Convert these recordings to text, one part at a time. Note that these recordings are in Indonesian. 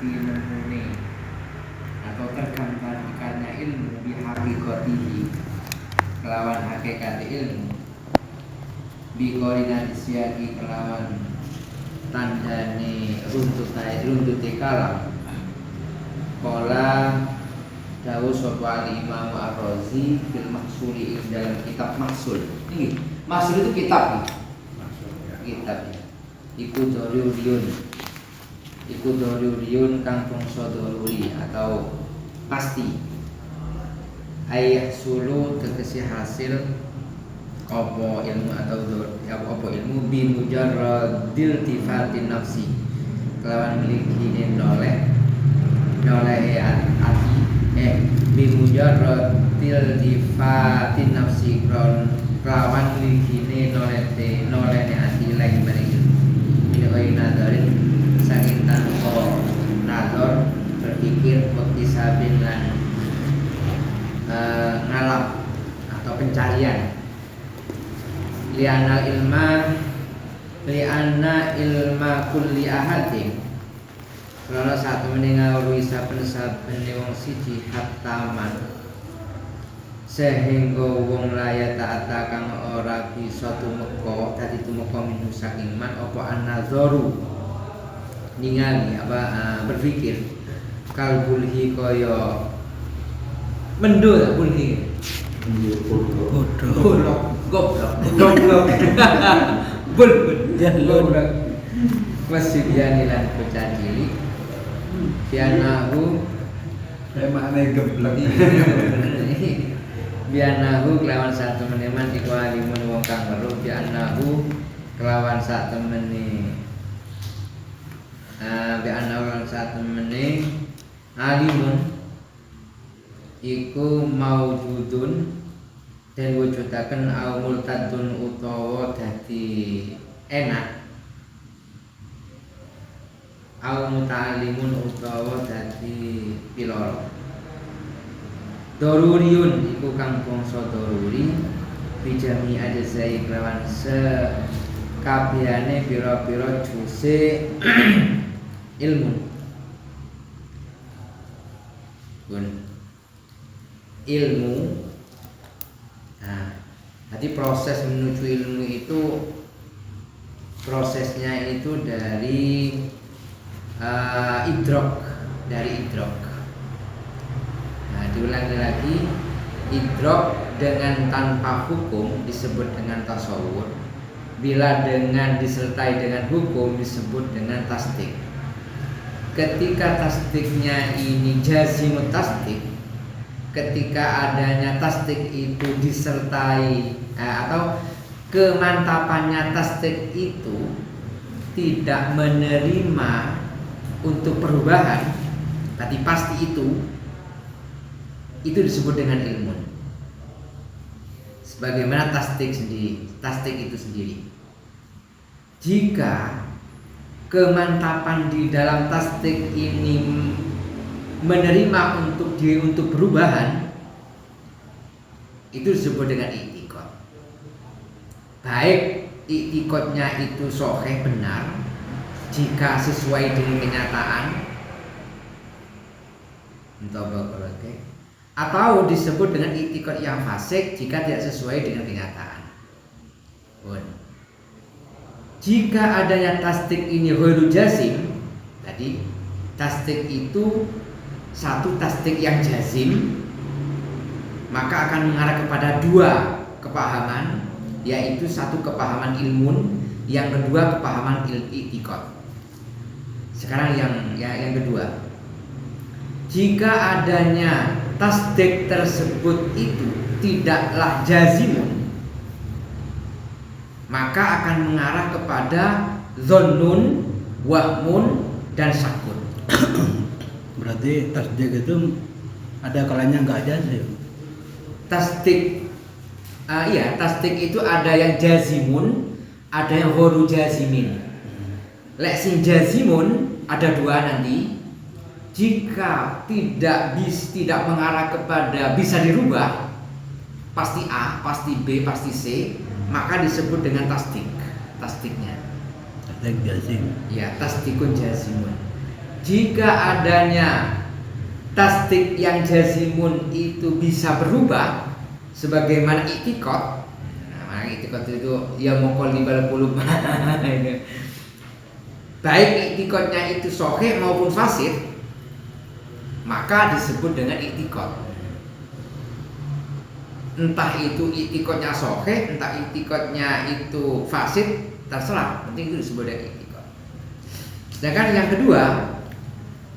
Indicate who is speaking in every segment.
Speaker 1: tinemune atau tergambar ikannya ilmu bihaqiqatihi kelawan hakikat ilmu biqorinati siyaqi kelawan tandane runtute kalam qala dawuh sapa Imam Ar-Razi fil Mahsuli dalam kitab Mahsul. Ini Mahsul itu kitab nih. Kitab ya. Iku doriyun kang bangsa doruri atau pasti. Ayah sulu tegesi hasil apa ilmu atau apa ilmu bi mujarradil tifatin nafsi kelawan miliki noleh ati bi mujarradil tifatin nafsi kelawan miliki noleh ati lagi mereka ini nadarin saking tanpa nador berpikir waktu sabin lan ngalap atau pencarian li'anna ilma kulli ahadin karena saat meninggalui saben-saben wong siji hataman sehingga wong laya ta'ata kang ora bisa tumeka dadi tumeka minhu saking man apa an-nazaru ningali berpikir kalbulhi kaya mendul bulhi bodoh goblok bul goblok masih bianilan bocah cilik bianahu
Speaker 2: emane geblek
Speaker 1: bianahu kelawan satu meneman iku alimun wong kang weruh bianahu kelawan satu meneh bianahu satu meneh alimun iku maujudun dan wujudaken au multadun utawa dadi enak au muta'allimun utawa dadi piloro daruriyun iku kang bangsa daruri bijami ajzai kelawan sekabehane pira-pira juse ilmu ilmu. Nah, jadi proses menuju ilmu itu prosesnya itu dari idrok. Nah, diulangi lagi, idrok dengan tanpa hukum disebut dengan tasawur. Bila dengan disertai dengan hukum disebut dengan tasdik. Ketika tasdiknya ini jazimut tasdik, ketika adanya tasdik itu disertai atau kemantapannya tasdik itu tidak menerima untuk perubahan, tapi pasti itu disebut dengan ilmu. Sebagaimana tasdik itu sendiri. Jika kemantapan di dalam tasdik ini menerima untuk perubahan, itu disebut dengan i'tiqad. Baik i'tiqadnya itu sahih benar jika sesuai dengan kenyataan, atau disebut dengan i'tiqad yang fasik jika tidak sesuai dengan kenyataan. Jika adanya tasdik ini ghairu jazim, tadi tasdik itu satu tasdik yang jazim, maka akan mengarah kepada dua kepahaman, yaitu satu kepahaman ilmun, yang kedua kepahaman i'tiqad. Sekarang yang kedua, jika adanya tasdik tersebut itu tidaklah jazimun, maka akan mengarah kepada dhonnun, wahmun, dan syakun.
Speaker 2: Berarti tasdik itu ada kalanya enggak jazim.
Speaker 1: Tasdik tasdik itu ada yang jazimun, ada yang ghairu jazimin. Lek sing jazimun ada dua nanti. Jika tidak mengarah kepada bisa dirubah, pasti A, pasti B, pasti C, maka disebut dengan tasdiknya.
Speaker 2: Tasdik jazim.
Speaker 1: Ya, tasdikun jazimun. jika adanya tasdik yang jazimun itu bisa berubah sebagaimana i'tiqad. Nah, i'tiqad itu ya muqallibal qulub. Baik i'tiqadnya itu sahih maupun fasid, maka disebut dengan i'tiqad. Entah itu i'tiqadnya sahih, entah i'tiqadnya itu fasid, terserah, penting itu disebut dengan i'tiqad. Sedangkan yang kedua,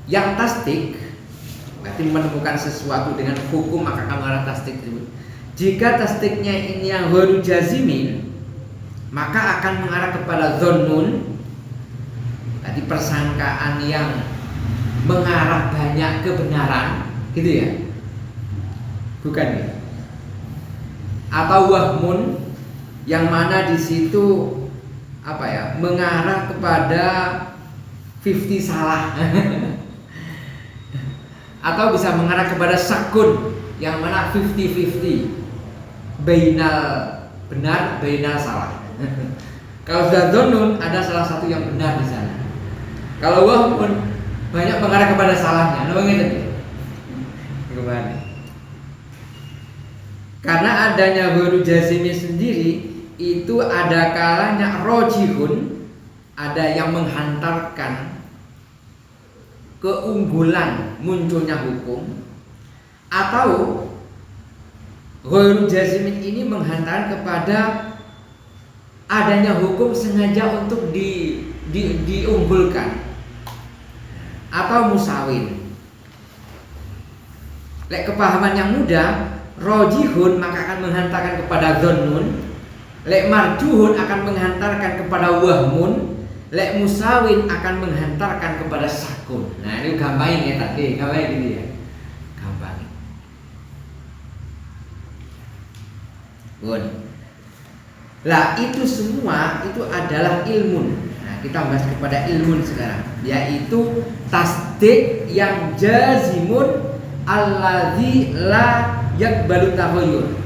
Speaker 1: yang tasdik, berarti menemukan sesuatu dengan hukum maka akan mengarah tasdik tersebut. Jika tasdiknya ini yang ghairu jazimin, maka akan mengarah kepada dhannun, berarti persangkaan yang mengarah banyak kebenaran, gitu ya? Bukan ya? Atau wahmun, yang mana di situ apa ya? Mengarah kepada 50 salah. Atau bisa mengarah kepada sakun, yang mana 50-50, bainal benar, bainal salah. Kalau sudah dhannun, ada salah satu yang benar di sana. Kalau wahmun, banyak mengarah kepada salahnya. Namanya tadi. Gimana? Karena adanya ghairu jazimi sendiri itu ada kalanya rojihun, ada yang menghantarkan keunggulan munculnya hukum, atau ghairu jazimin ini menghantarkan kepada adanya hukum sengaja untuk diunggulkan, atau musawin. Lek kepahaman yang mudah, rojihun maka akan menghantarkan kepada dhannun, lek marjuhun akan menghantarkan kepada wahmun, lek musawin akan menghantarkan kepada sakun. Nah ini gampangin ya tadi, gampangin gini ya, gampangin. Bun. Lah itu semua itu adalah ilmun. Nah kita bahas kepada ilmun sekarang, yaitu tasdik yang jazimun alladzi la yaqbalu taghayyur.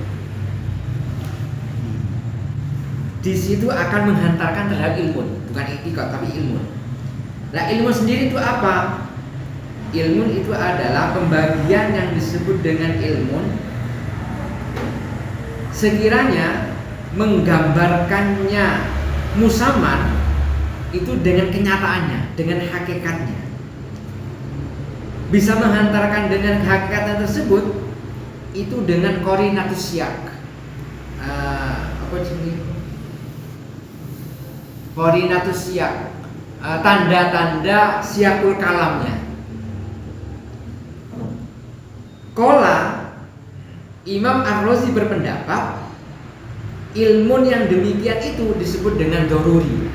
Speaker 1: Di situ akan menghantarkan terhadap ilmun, bukan i'tiqad tapi ilmun. Nah, ilmu sendiri itu apa? Ilmu itu adalah pembagian yang disebut dengan ilmu sekiranya menggambarkannya musaman itu dengan kenyataannya, dengan hakikatnya. Bisa menghantarkan dengan hakikatnya tersebut itu dengan qorinatus syak. Apa ini? Qorinatus syak. Tanda-tanda syakul kalamnya. Qala Imam Ar-Razi berpendapat ilmu yang demikian itu disebut dengan doruri.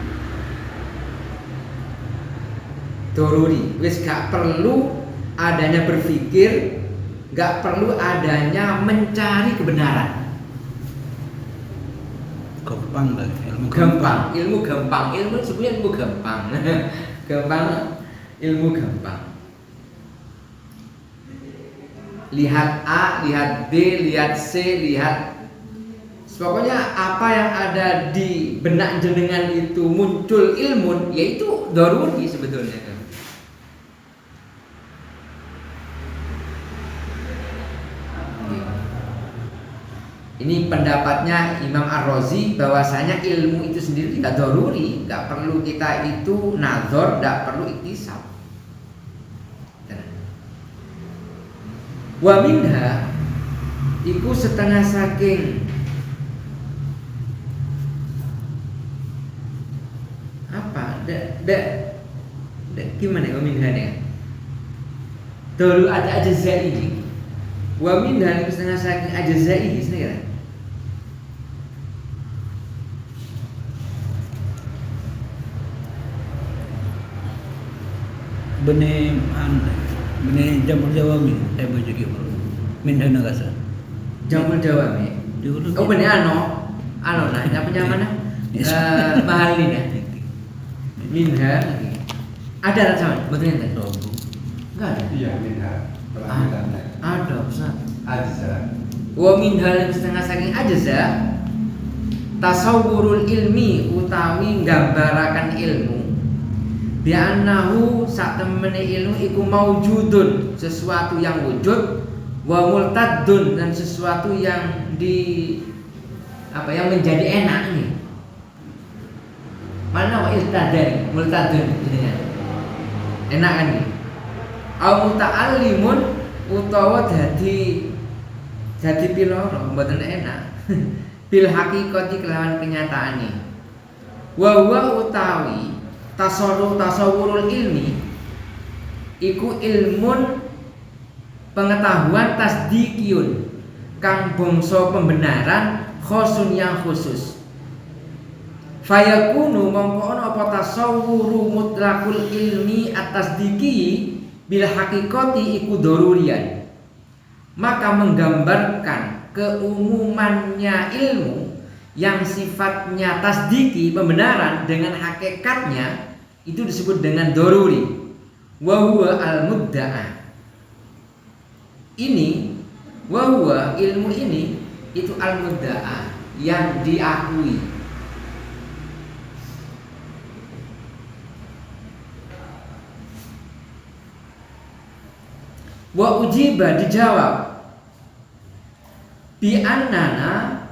Speaker 1: Doruri, wis gak perlu adanya berpikir, gak perlu adanya mencari kebenaran.
Speaker 2: Gampang lah, ilmu
Speaker 1: Gampang, ilmu gampang, ilmu sebenarnya ilmu gampang. Gampang, ilmu gampang. Lihat A, lihat B, lihat C, lihat, pokoknya apa yang ada di benak jenengan itu muncul ilmu, yaitu doruri sebetulnya. Ini pendapatnya Imam Ar-Razi bahwasanya ilmu itu sendiri tidak doruri, tidak perlu kita itu nazar, tidak perlu iktisab. Wa minha iku setengah saking apa? Gimana wa minha nih? Dulu ada ajzai. Wa minha iku setengah saking ajzai sebenarnya.
Speaker 2: Benih jamur jawami saya baca gitu. Minha nagasa.
Speaker 1: Jamur jawami. Oh benih ano lah, apa namanya? Mahalin ya. Minha ada rasa betul ente? Enggak ada.
Speaker 3: Iya, minha.
Speaker 1: Ada, Ustaz.
Speaker 3: Ajza.
Speaker 1: Wa minha setengah saking ajza tasawwurul ilmi utawi nggambarakan ilmu bi'annahu sak temene ilmu iku maujudun, sesuatu yang wujud, wa multadun, dan sesuatu yang yang menjadi enak nih. Mana wa iltadan, multadun jadinya. Enak kan nih. Au muta'allimun utawa dadi piloro mboten enak. Bil haqiqati kelawan kenyataane. Wa huwa utawi tasawurul ilmi iku ilmun pengetahuan tasdikiyun kang bangsa pembenaran khosun yang khusus. Fayakunu mongko ana apa tasawwuru mutlaqul ilmi at-tasdiki bil haqiqati iku darurian. Maka menggambarkan keumumannya ilmu yang sifatnya tasdiki pembenaran dengan hakikatnya itu disebut dengan daruri. Wa huwa al-mudda'a. Ini wa huwa ilmu ini itu al-mudda'a yang diakui. Wa ujiba dijawab bi annana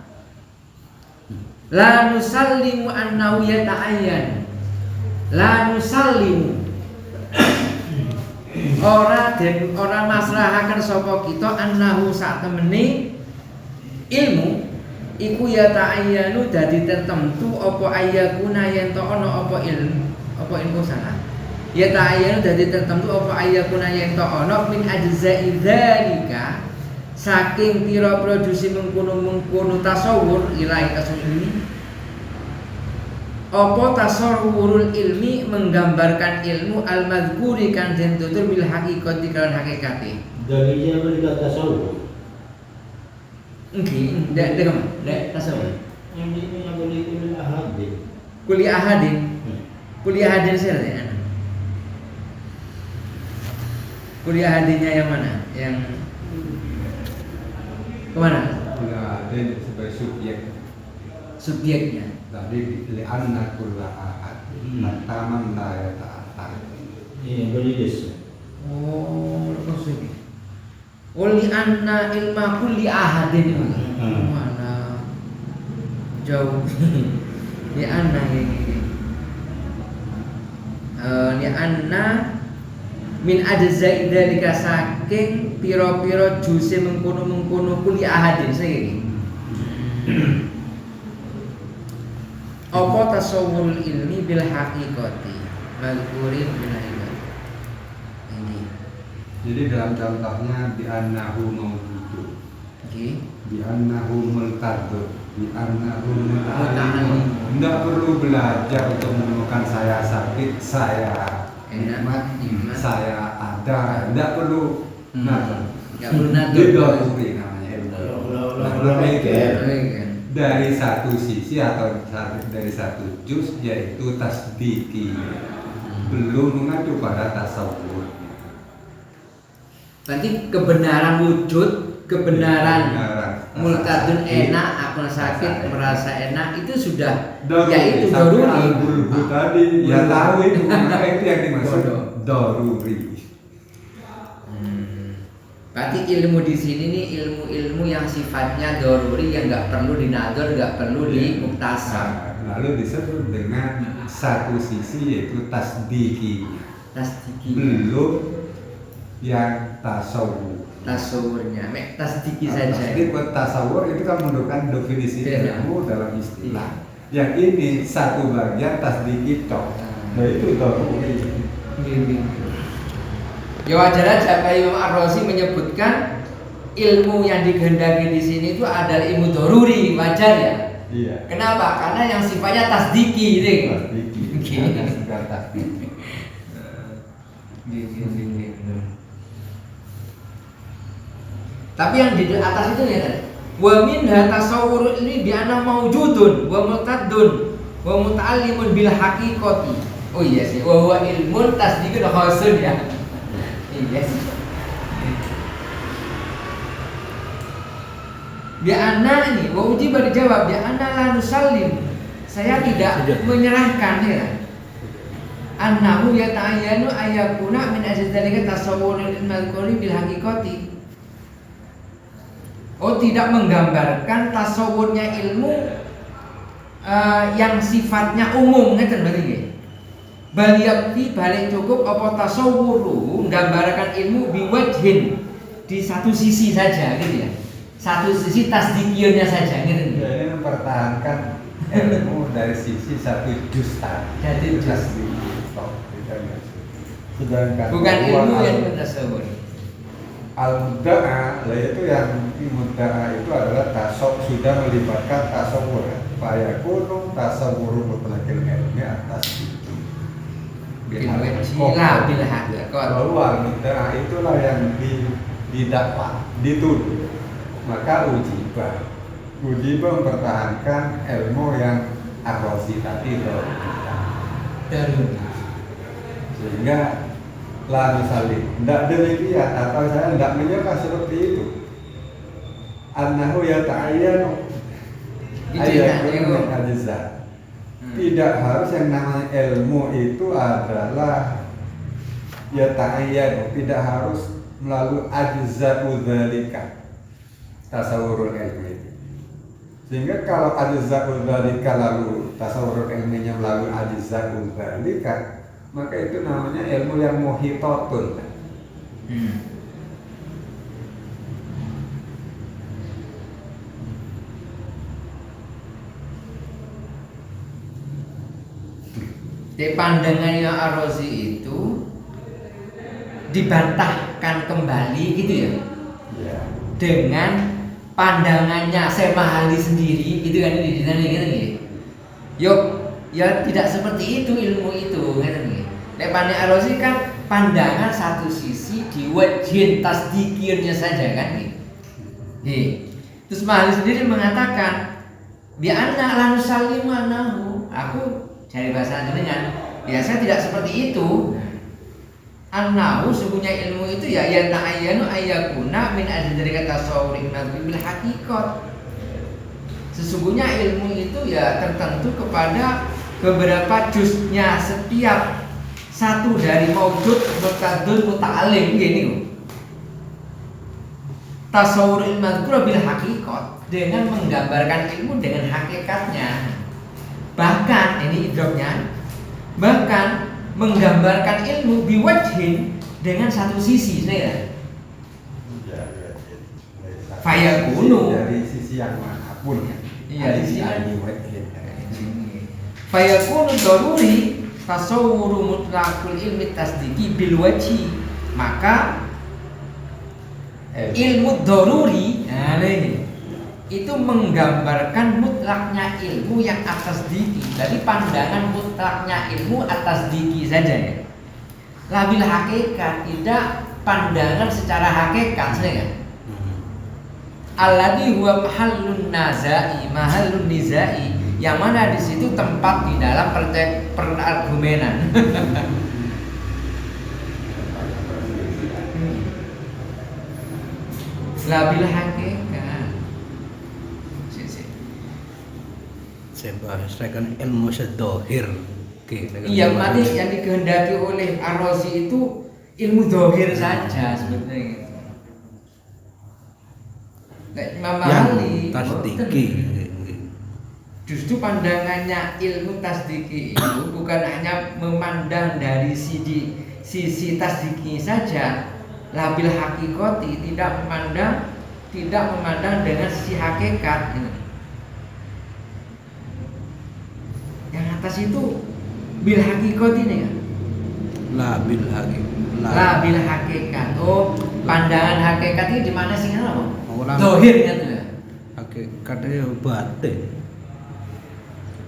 Speaker 1: la nusallimu annahu yata'ayyan. La nusallimu ora masrahaken sapa kita annahu sak temene ilmu iku yata'ayyanu dadi tertentu apa ayyakuna yen to ana apa ilmu salah. Ya ta'ayyanu dadi tertentu apa ayyakuna yen to ana min ajza'i dzalika saking pira-pira jusi mengkono tasawur ilahi tasawur ini. Apa tasawurul ilmi menggambarkan ilmu al-madzkuri kan den tutur bil haqiqati kan hakikate.
Speaker 3: Dari zaman tasawur.
Speaker 1: Nggih, ndak tasawur.
Speaker 3: Yang ini yang boleh kuliah ahadin.
Speaker 1: Kuliah ahadin. Kuliah ahadin saya. Kuliah ahadinnya yang mana? Yang kemana?
Speaker 4: Kuliah ahadin sebagai subjek.
Speaker 1: Subjeknya.
Speaker 4: Tadi li'anna kulla ahad mataman la yata'athar.
Speaker 3: Iya, boleh des.
Speaker 1: Oh, maksudnya. Oli anna ilma kulli ahadin. Mana jauh. Li anna ini. Li anna min ajza'i dzalika saking pira-pira juse mengkono-mengkono kulli ahadin saiki. Apa tasawwurul ilmi bil haqiqati mazkurin bil haqiqati. Ini.
Speaker 4: Jadi dalam contohnya bi annahu mawjudun.
Speaker 1: Nggih.
Speaker 4: Bi annahu multadun. Bi annahu
Speaker 1: Muta'allim.
Speaker 4: Tidak perlu belajar untuk menemukan saya sakit, saya
Speaker 1: Enak, nikmat.
Speaker 4: saya ada. Tidak perlu nazar.
Speaker 1: Enggak perlu nazar.
Speaker 4: Itu daruri namanya ilmu. Dari satu sisi atau dari satu juz yaitu tasdiki, belum mengacu pada tasawur.
Speaker 1: Berarti kebenaran wujud, kebenaran multadun enak, akal sakit, merasa enak itu sudah yaitu daruri.
Speaker 4: Al-bulbu tadi ya tahu itu, maka itu yang dimaksud daruri.
Speaker 1: Berarti ilmu di sini nih ilmu-ilmu yang sifatnya daruri yang nggak perlu dinador, nggak perlu dimuktasar.
Speaker 4: Lalu disebut dengan satu sisi yaitu tasdiki.
Speaker 1: Tasdiki.
Speaker 4: Belum yang tasawur.
Speaker 1: Tasawurnya, tasdiki saja.
Speaker 4: Jadi buat tasawur itu kan menunjukkan definisi ilmu dalam istilah. Yang ini satu bagian tasdiki tok. Nah itu daruri.
Speaker 1: Ya wajar aja Pak Imam Ar-Razi menyebutkan ilmu yang dikehendaki di sini itu adalah ilmu daruri, wajar ya.
Speaker 4: Iya.
Speaker 1: Kenapa? Karena yang sifatnya tasdiki,
Speaker 4: Tasdiki. Ada segar tasdiki.
Speaker 1: Tapi yang di atas itu ya kan. Wa minha tasawwur ini bi anna maujudun wa mutadun wa muta'allimun bil haqiqati. Oh iya sih, wa huwa ilmun tasdikun khasun ya. Iya sih. Bi anna ini wa ujiba dijawab bi anna la nusallim. Saya tidak menyerahkan ya. annahu yata'ayyanu ayyakuna min ajzalika tasawwurul madhkuri bil haqiqati. Oh, tidak menggambarkan tasawurnya ilmu yang sifatnya umum, ngeten berarti nggih. Bal yakfi balik cukup apa tasawwuru menggambarkan ilmu biwajhin di satu sisi saja gitu ya. Satu sisi tasdikiyahnya saja gitu.
Speaker 4: Ya, ini mempertahankan ilmu dari sisi satu juz
Speaker 1: Jadi juz.
Speaker 4: Sedangkan
Speaker 1: Bukan ilmu yang bertasawur.
Speaker 4: al-mudda'a, yaitu yang mudda'a itu adalah sudah melibatkan tasawur. Fayakunu tasawwuru mutlaqil ilmi atas itu.
Speaker 1: Bil haqiqat.
Speaker 4: Bahwa al-mudda'a itulah yang didakwa, dituduh. Maka ujibah mempertahankan ilmu yang ar-razi tadi sehingga la nusallim, tidak demikian atau saya tidak menyangka seperti itu. Annahu yata'ayyanu ayyakun ajza. Tidak harus yang namanya ilmu itu adalah yata'ayyanu, tidak harus melalui ajza'u dzalika tasawurul ilmi. Sehingga kalau ajza'u dzalika lalu tasawurul ilminya melalui ajza'u dzalika, maka itu namanya ilmu yang muhitatun.
Speaker 1: Di pandangannya Ar-Razi itu dibantahkan kembali gitu ya, dengan pandangannya Semahali sendiri gitu kan, ini gitu. Yuk, ya tidak seperti itu ilmu itu gitu. Nek pandang Ar-Razi kan pandangan satu sisi di wajhin tasdikirnya saja kan gitu. Terus Mahali sendiri mengatakan bi'anna la nusallimu annahu, aku dari bahasa jenengan, ya saya tidak seperti itu. Annahu sesungguhnya ilmu itu ya ta'ayyanu ayyakuna min ajzalika tasawwuril madhkuri bil haqiqat. Sesungguhnya ilmu itu ya tertentu kepada beberapa juznya setiap satu dari maujud mutadun muta'alim gini. Tasawwurul madhkur bil haqiqat, dengan menggambarkan ilmu dengan hakikatnya. Bahkan ini idroknya, bahkan menggambarkan ilmu biwajhin dengan satu sisi saya. Fayakunu
Speaker 4: dari sisi yang manapun.
Speaker 1: Iya, di sini. Fayakunu daruri tasawwuru mutlaqul ilmi tasdiki bil wajhi, maka ilmu daruri, nah ini itu menggambarkan mutlaknya ilmu yang atas diki. Jadi pandangan mutlaknya ilmu atas diki saja ya. Labil hakikat, tidak pandangan secara hakikat saja. Alladhi huwa mahallun nazai, mahallun nizai, yang mana di situ tempat di dalam perargumenan. Labil hakikat.
Speaker 2: Saya bahasakan ilmu sedohir.
Speaker 1: Iya, mati yang dikehendaki oleh Ar-Razi itu ilmu dohir saja sebetulnya gitu. Imam Mahali
Speaker 2: tasdiki.
Speaker 1: Justru pandangannya ilmu tasdiki itu bukan hanya memandang dari sisi tasdiki saja, labil hakikati, tidak memandang dengan sisi hakikat gitu. Yang atas itu bil hakikat ini kan? La bil hakikat. Oh, pandangan hakikat ini di mana sih kan? Dohirnya tuh ya.
Speaker 2: Hakikatnya batin.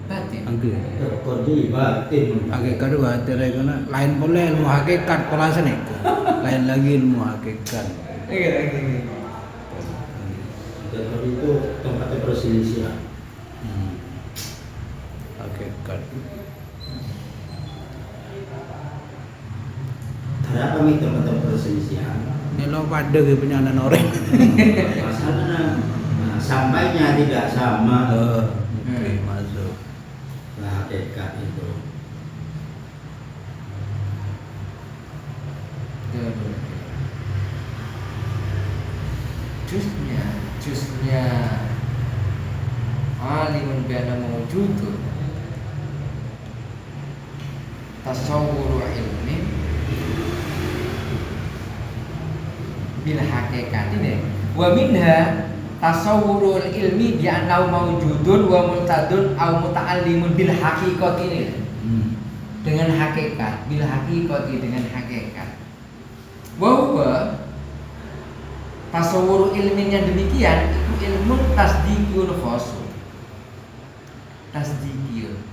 Speaker 1: Batin.
Speaker 3: Terkodi batin.
Speaker 2: Hakikat itu batin karena lain boleh ilmu hakikat pelasan itu. Lain lagi ilmu hakikat.
Speaker 1: Iya.
Speaker 3: Terkodi itu tempatnya perselisihan.
Speaker 2: Hakikat.
Speaker 3: Kenapa nih tempat perselisihan?
Speaker 2: Ini lo pada penyanan orang.
Speaker 3: Masalah sampainya tidak sama.
Speaker 2: Oke, masuk.
Speaker 3: Nah, hakikat itu.
Speaker 1: jusnya alimun bi'anna mawjudun tasawwuru ilmi bil hakikati deh. Wa minha tasawwurul ilmi bi annahu mawjudun wa multadun aw muta'allimun bil haqiqati ini. Dengan hakikat, bil haqiqati dengan hakikat. Wa huwa tasawwur ilmin yang demikian itu ilmu tasdiqul khasun. Tasdiqiyun.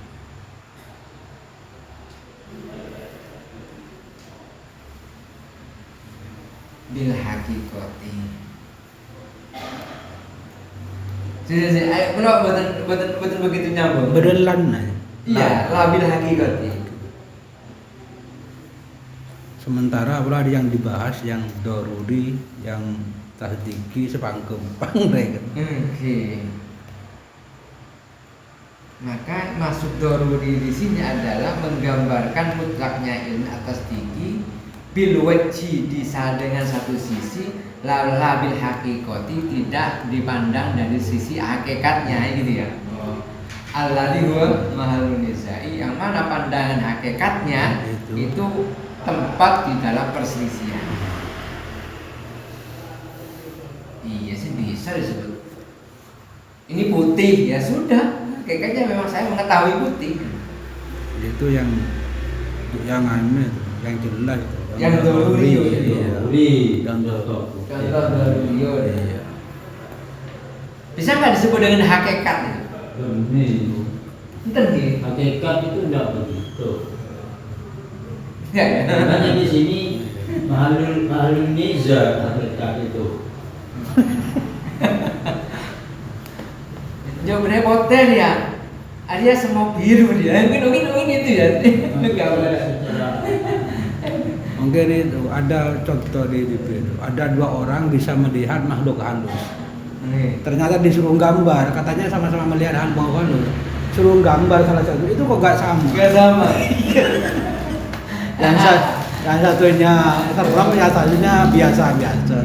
Speaker 1: Bil haqiqati. Jadi ayo kalau betul begitu nyambung.
Speaker 2: Berelan aja.
Speaker 1: Iya, la bil haqiqati.
Speaker 2: Sementara pula ada yang dibahas yang doruri, yang tasdiki sepangkem mereka.
Speaker 1: Oke. Maka maksud doruri di sini adalah menggambarkan mutlaknya ilmu atas tinggi bil wajhi dengan satu sisi la bil haqiqati tidak dipandang dari sisi hakikatnya gitu ya. Alladzi huwa mahalun nizai yang mana pandangan hakikatnya itu tempat di dalam perselisihan. Iya sih bisa disebut. Ini putih ya sudah. Kayaknya memang saya mengetahui putih.
Speaker 2: Itu yang anu itu, yang jelas itu.
Speaker 1: Yang doruri itu.
Speaker 2: Yang
Speaker 3: Contoh
Speaker 1: Doruri.
Speaker 2: Iya.
Speaker 1: Bisa nggak disebut dengan hakikat?
Speaker 3: Ini
Speaker 1: Enten nggih.
Speaker 3: hakikat itu enggak begitu.
Speaker 1: Ya.
Speaker 3: Makanya di sini mahalul niza hakikat itu.
Speaker 1: Jawabannya hotel ya. Dia semua biru dia. Mungkin itu ya. Enggak boleh.
Speaker 2: Mungkin itu ada contoh di itu. Ada dua orang bisa melihat makhluk halus. Ternyata disuruh gambar, katanya sama-sama melihat makhluk halus. Suruh gambar salah satu itu kok gak sama.
Speaker 1: Gak sama.
Speaker 2: yang satunya terbang, yang satunya biasa-biasa.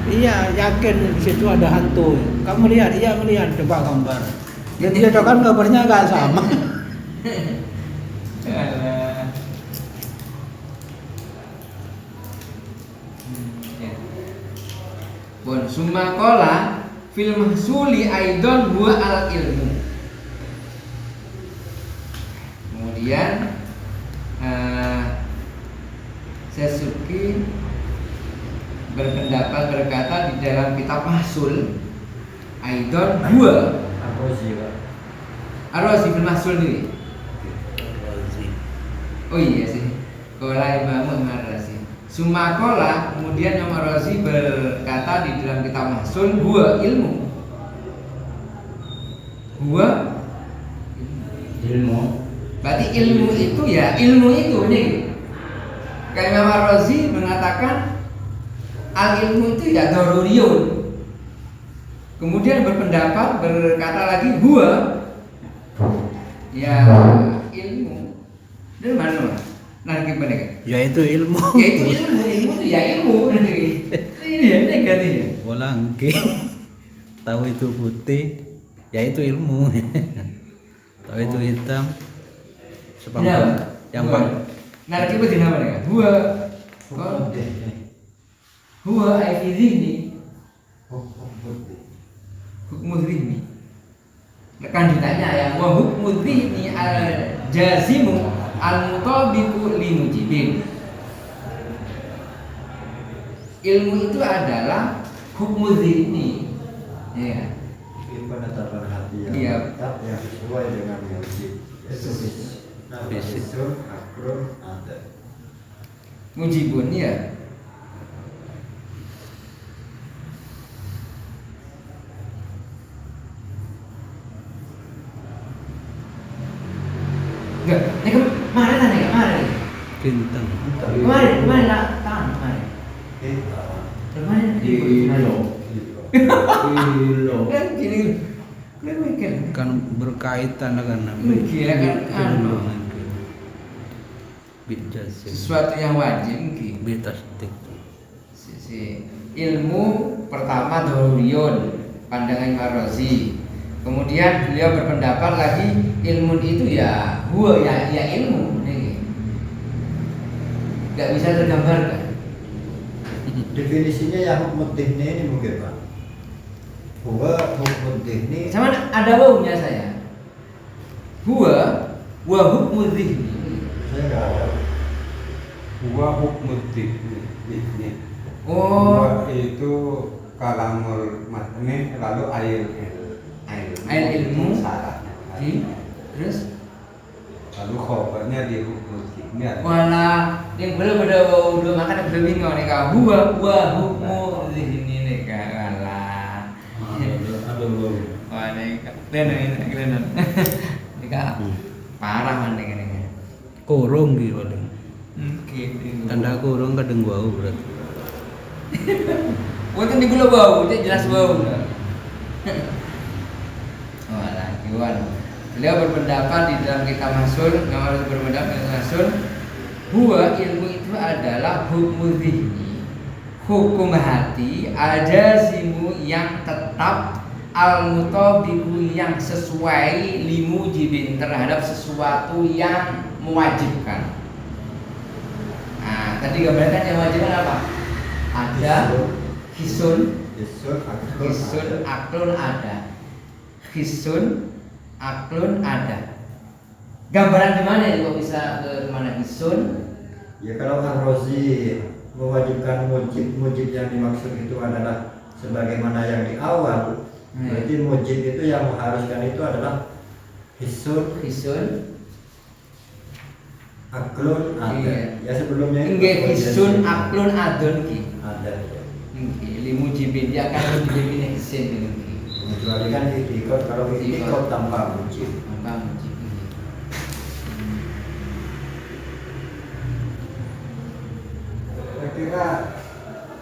Speaker 2: Iya, yakin di situ ada hantu. Kamu lihat, iya melihat, coba gambar. Jadi dia coba gambarnya gak sama.
Speaker 1: Bon, summa qala fil mahsuli aidon huwa al ilmu. Kemudian Sesuki berkata di dalam kitab Mahsul aidon huwa Ar-Razi fil Mahsul ini. Oh iya sih. Qala Imam Ar-Razi. Sumakola kemudian Imam Ar-Razi berkata di dalam kitab Mahsul huwa ilmu. Huwa
Speaker 3: Ilmu.
Speaker 1: berarti ilmu itu ya ilmu itu nih. Kayak Imam Ar-Razi mengatakan al ilmu itu ya daruriyun. Kemudian berpendapat berkata lagi huwa ya ilmu. Dari mana? Nah gimana kan?
Speaker 2: Yaitu ilmu.
Speaker 1: Yaitu ilmu itu ya ilmu nanti. Ini ya ganti ya.
Speaker 2: Bolangke. Tahu itu putih, yaitu ilmu. Tahu itu hitam, sepangkem. Yang bang.
Speaker 1: Nah kita di nama ya. Huwa ai fi dhihni. Hukmu dhihni. Kan ditanya ya, wa hukmu dhihni al jazimu al-mutabiqu li mujibin. Ilmu itu adalah hukmu dzihni. Ya.
Speaker 4: Penetapan hati yang
Speaker 1: Iya.
Speaker 4: tetap yang sesuai dengan mujib. Nafisun akron ada.
Speaker 1: Mujibun ya. Enggak, ini kemarin tanya kemarin.
Speaker 2: Bintang.
Speaker 1: Kemarin lah tahun kemarin.
Speaker 4: Kita
Speaker 1: Kemarin
Speaker 3: Kilo.
Speaker 1: kan gini. Kan mikir.
Speaker 2: Kan berkaitan dengan
Speaker 1: Gila kan anu.
Speaker 2: Bijasim.
Speaker 1: Sesuatu yang wajib mungkin.
Speaker 2: Bitasdik.
Speaker 1: Si ilmu pertama doruriyun, pandangan Ar-Razi. Kemudian beliau berpendapat lagi ilmu itu ya huwa ya ilmu nih. Gak bisa tergambarkan.
Speaker 5: Definisinya ya hukum dhihni ini mungkin Pak. Huwa hukum dhihni.
Speaker 1: Sama ada wawunya saya. Huwa wa hukmu dhihni.
Speaker 5: Saya nggak ada.
Speaker 4: Huwa hukmud dhihni.
Speaker 1: Oh,
Speaker 4: Huwa itu kalamul matni lalu
Speaker 1: Ail ilmu.
Speaker 4: syaratnya.
Speaker 1: terus
Speaker 4: Lalu khobarnya di hukmud dhihni.
Speaker 1: wala yang belum udah makan belum bingung nih kak huwa hukmu dhihni nih kak wala. Wah nih kak keren. Ini kak parah mandek ini.
Speaker 2: Kurung gitu paling.
Speaker 1: Gitu.
Speaker 2: Tanda kurung kadang wau berarti.
Speaker 1: Bukan di gula bau, itu jelas bau. Oh, Iwan. Beliau berpendapat di dalam kitab Masul, yang harus berpendapat di Masul, bahwa ilmu itu adalah hukum dhihni, hukum hati, ajazimu yang tetap, al-mutabiku yang sesuai, limujibin terhadap sesuatu yang mewajibkan. Nah, tadi gambarkan yang mewajibkan apa? Ada hisun, aklun ada. Hisun, aklun ada. Gambaran di mana ya kok bisa ke mana hisun?
Speaker 5: Ya kalau Ar-Razi mewajibkan mujib yang dimaksud itu adalah sebagaimana yang di awal. Berarti mujib itu yang mengharuskan itu adalah hisun, aklun ada.
Speaker 1: Iya.
Speaker 5: Ya sebelumnya
Speaker 1: Nggih hisun, aklun adon ki.
Speaker 5: ada. Ya.
Speaker 1: Nggih limujibin dia akan mujibin hisin nggih.
Speaker 5: Kecuali kan ikut kalau ikut tanpa mujib.
Speaker 1: Apa mujib?
Speaker 4: Saya kira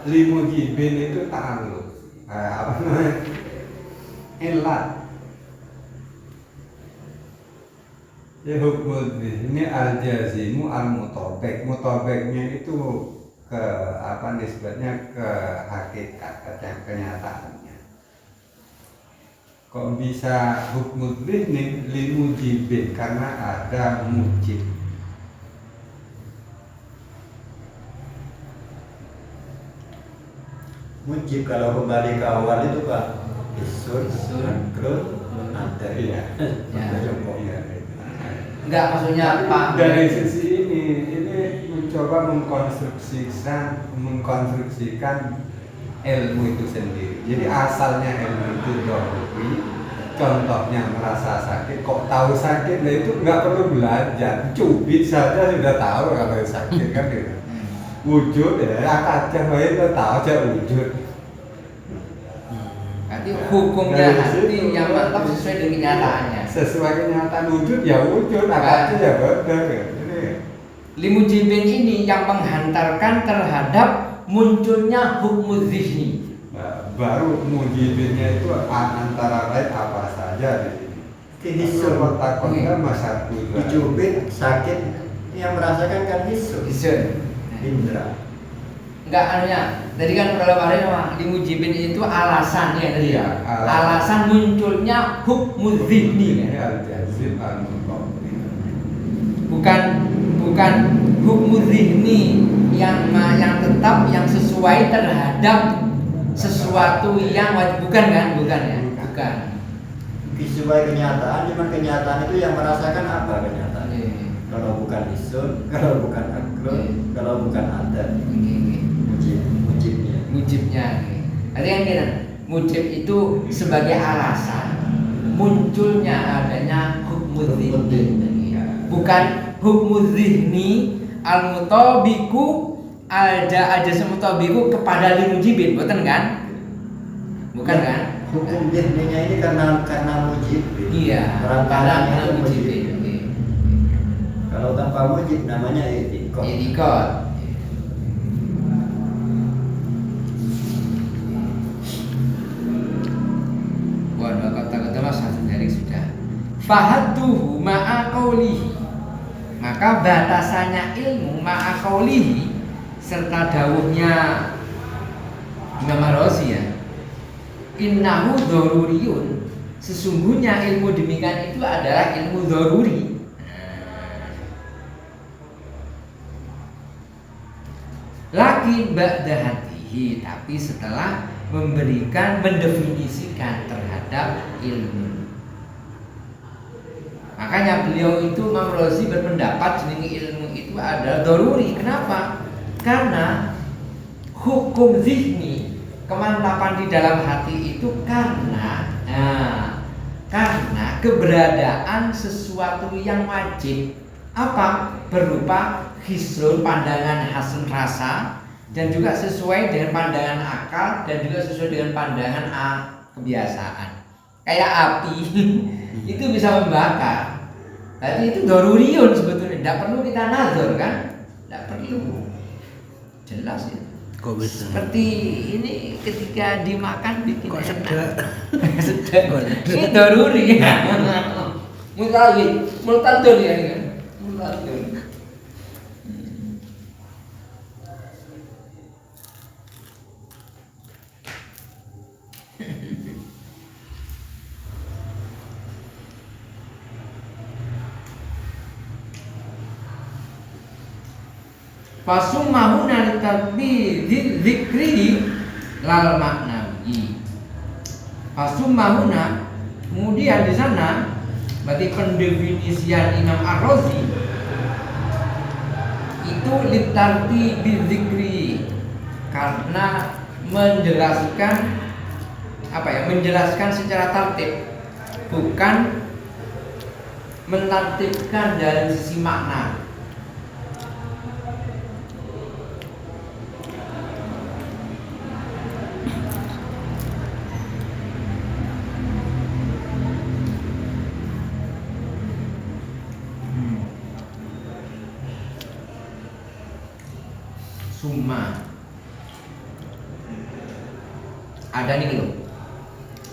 Speaker 4: limujibin itu ta'alluq. Apa namanya? Ilat. Ya hukum ini al-jazimu al-mutabek. Mutabeknya itu ke apa nisbatnya ke hakikat, ke kenyataannya. Kok bisa hukum ini limujibin karena ada mujib.
Speaker 5: Mujib kalau kembali ke awal itu Pak hisun, aklun ada.
Speaker 4: Iya.
Speaker 5: Ada jongkok.
Speaker 4: Iya.
Speaker 1: Enggak maksudnya Pak.
Speaker 4: Dari sisi ini mencoba mengkonstruksikan ilmu itu sendiri. Jadi asalnya ilmu itu dohwi. Contohnya merasa sakit, kok tahu sakit, nah itu nggak perlu belajar, cubit saja sudah tahu kalau sakit kan gitu. Wujud ya, akadnya baik lo tahu aja wujud.
Speaker 1: Berarti hukumnya hati yang mantap sesuai dengan kenyataannya.
Speaker 4: Sesuai kenyataan wujud ya wujud, akadnya ya benar.
Speaker 1: Limujibin ini yang menghantarkan terhadap munculnya hukum dzihni.
Speaker 4: Nah, baru mujibinnya itu antara lain apa saja di sini.
Speaker 5: Hisun,
Speaker 4: Kota-kota masa
Speaker 5: dicubit sakit yang merasakan kan hisun. Indra.
Speaker 1: Enggak hanya tadi kan kalau kemarin limujibin itu alasan ya tadi ya.
Speaker 4: Iya,
Speaker 1: Alasan munculnya hukum dzihni
Speaker 4: ini
Speaker 1: kan.
Speaker 4: al-jazim al-mutabik.
Speaker 1: Bukan hukum dzihni yang tetap yang sesuai terhadap sesuatu yang wajib, bukan kan? Bukan ya? Bukan.
Speaker 5: Sesuai kenyataan, cuma kenyataan itu yang merasakan apa kenyataan? Kalau bukan hisun, kalau bukan aklun, kalau bukan adat.
Speaker 1: Mujibnya. Artinya kan mujib itu sebagai alasan munculnya adanya hukum dzihni. Bukan hukum dzihni al-mutabiku ada semutabiku kepada limujibin, betul kan? Bukan kan?
Speaker 5: Hukum dzihninya ini karena mujib.
Speaker 1: Iya,
Speaker 5: Perantaranya
Speaker 1: karena
Speaker 5: itu mujib.
Speaker 1: mujibin.
Speaker 5: Kalau tanpa mujib namanya itikot.
Speaker 1: Itikot. Waduh, kata-kata mas satu dari sudah. Fahadduhu ma'a qawlihi. Maka batasannya ilmu ma'a qawlihi serta dawuhnya Imam Ar-Razi ya. Innahu dzaruriyun. Sesungguhnya ilmu demikian itu adalah ilmu dzaruri. Lakin ba'da hatihi, tapi setelah mendefinisikan terhadap ilmu. Makanya beliau itu Imam Razi berpendapat jenenge ilmu itu adalah dzaruri. Kenapa? Karena hukum zihni, kemantapan di dalam hati itu karena keberadaan sesuatu yang wajib. Apa? Berupa hisrun, pandangan hasan rasa, dan juga sesuai dengan pandangan akal, dan juga sesuai dengan pandangan kebiasaan. Kayak api itu bisa membakar. Berarti itu dzaruriyun sebetulnya. Tidak perlu kita nazar kan? Tidak perlu. Jelas ya.
Speaker 2: Kok bisa?
Speaker 1: Seperti ini ketika dimakan bikin
Speaker 2: Kok
Speaker 1: enak.
Speaker 2: sedap?
Speaker 1: Ini dzaruri. Multadun ya kan? Multadun. Fasumahuna litarbi dzikri lal maknawi. Fasumahuna, kemudian di sana berarti pendefinisian Imam Ar-Razi itu litarbi dzikri, karena menjelaskan menjelaskan secara tertib, bukan mentertibkan dari sisi makna. Summa ada nih gitu.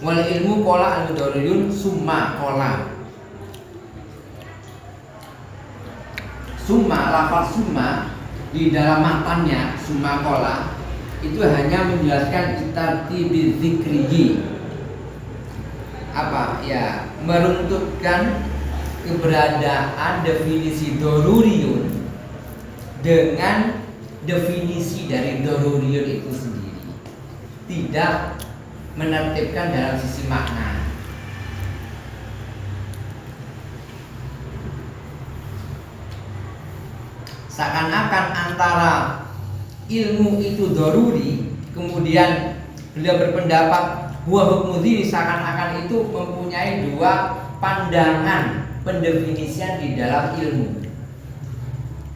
Speaker 1: Wal ilmu kola al-mudarriyun summa kola. Summa, lafaz summa di dalam matanya summa kola itu hanya menjelaskan tartibi dzikrihi. Apa ya, meruntutkan keberadaan definisi doruriyun dengan definisi dari doruriyun itu sendiri, tidak menertibkan dalam sisi makna. Seakan-akan antara ilmu itu doruri, kemudian beliau berpendapat huwa hukmu dzini, seakan-akan itu mempunyai dua pandangan pendefinisian di dalam ilmu.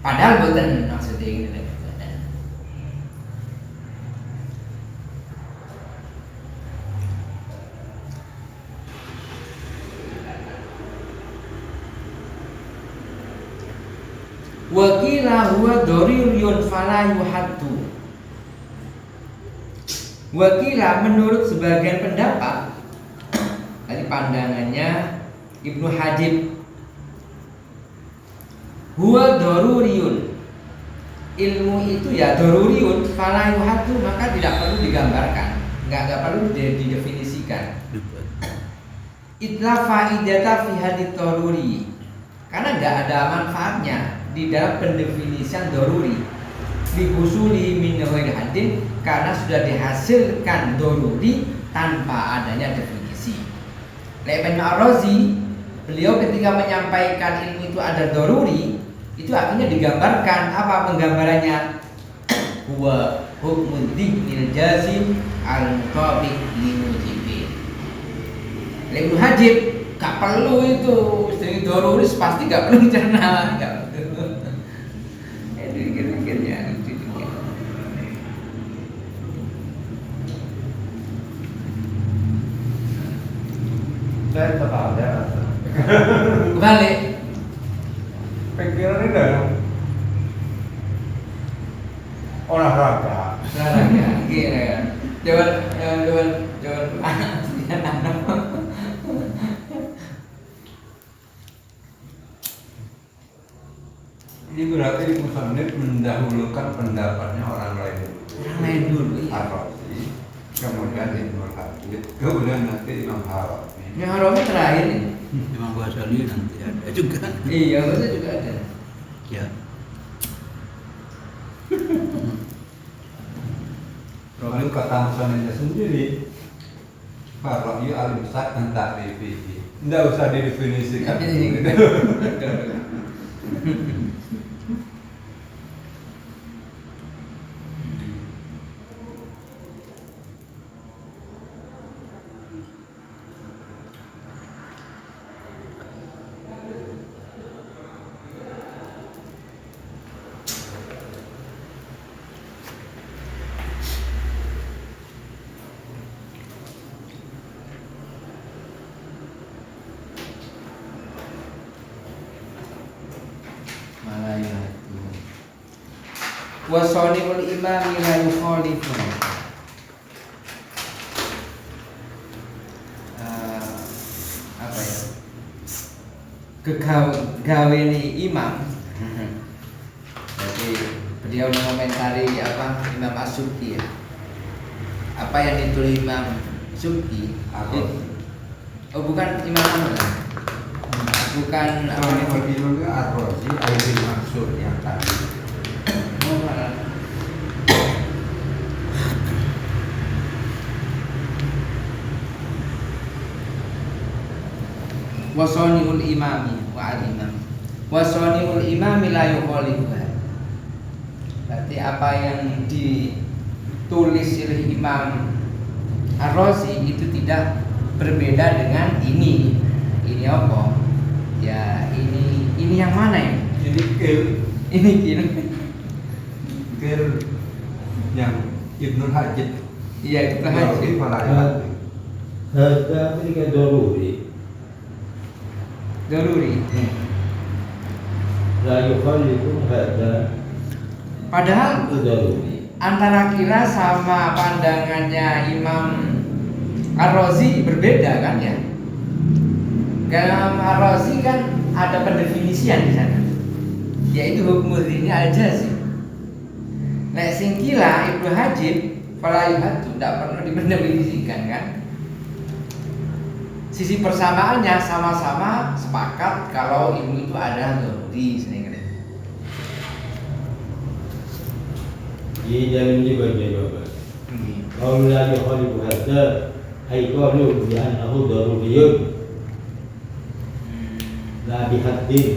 Speaker 1: Padahal boten maksudnya ini. Wakila huwa dharirun fala yuhaddu. Wakila menurut sebagian pendapat, tadi pandangannya Ibnu Hajib, huwa dharuriyun, ilmu itu ya dharuriyun fala yuhaddu, maka tidak perlu digambarkan, enggak perlu didefinisikan. Itla faidata fi hadits dharuri, karena enggak ada manfaatnya di dalam pendefinisian doruri dihusuli min ghairi haddin, karena sudah dihasilkan doruri tanpa adanya definisi. Ibnu Ar-Razi, beliau ketika menyampaikan ilmu itu ada doruri, itu artinya digambarkan. Apa penggambarannya? Huwa hukmu dziknil jazim al-mutabiq li mujibin. Ibnu Hajib gak perlu itu, jadi doruri pasti gak perlu dicerna, gak perlu. Dikit-dikitnya
Speaker 4: Saya tetap ada.
Speaker 1: balik
Speaker 4: Pikiran ini dalam olahraga.
Speaker 1: olahraga gini ya, jangan
Speaker 4: Ini berarti musannif mendahulukan pendapatnya orang lain.
Speaker 1: orang lain dulu ya.
Speaker 4: Ar-Razi Kemudian nanti Imam Harami.
Speaker 1: Yang Harami terakhir ini.
Speaker 2: Imam Ghazali nanti ada juga.
Speaker 1: Iya, maksudnya juga ada.
Speaker 2: Ya.
Speaker 4: Lalu kata Musananya sendiri, Farra'yu al-Imsak entah revisi. Tidak usah didefinisikan.
Speaker 1: Malayatu. Wasoniul imami la yukhalifu. Apa ya? Gaweni imam. Jadi beliau mengomentari apa Imam As-Subki ya. Apa yang ditulis Imam Subki? Oh bukan Imam Ahmad. Bukan apa
Speaker 4: Ini bagi Ar-Razi Aidil Mansur yang tadi.
Speaker 1: Wasoniul imami wa al-imam. Wasoniul imami la yukhalifu. Berarti apa yang ditulis oleh Imam Ar-Razi itu tidak berbeda dengan ini. Ini apa? Ya ini yang mana ini?
Speaker 4: Ini kil
Speaker 1: Ini gini.
Speaker 4: yang Ibnu Hajid.
Speaker 1: Iya kita haji.
Speaker 3: Hadza mereka daruri.
Speaker 1: Daruri.
Speaker 3: La yukhalifu hadza.
Speaker 1: Padahal
Speaker 3: Itu daruri.
Speaker 1: antara kira sama pandangannya Imam Ar-Razi berbeda kan ya? Kalau Ar-Razi kan ada pendefinisian di sana, yaitu hukum dzini al-jazim. Nek sing kila Ibnu Hajib fala yuhaddu tidak perlu dipendefinisikan kan? Sisi persamaannya sama-sama sepakat kalau ilmu itu ada daruri sebenarnya.
Speaker 3: Di dalam ini bagian jawaban. Qaul la yukhalifu hadza ay qalu bi annahu daruriyun la bihaddin.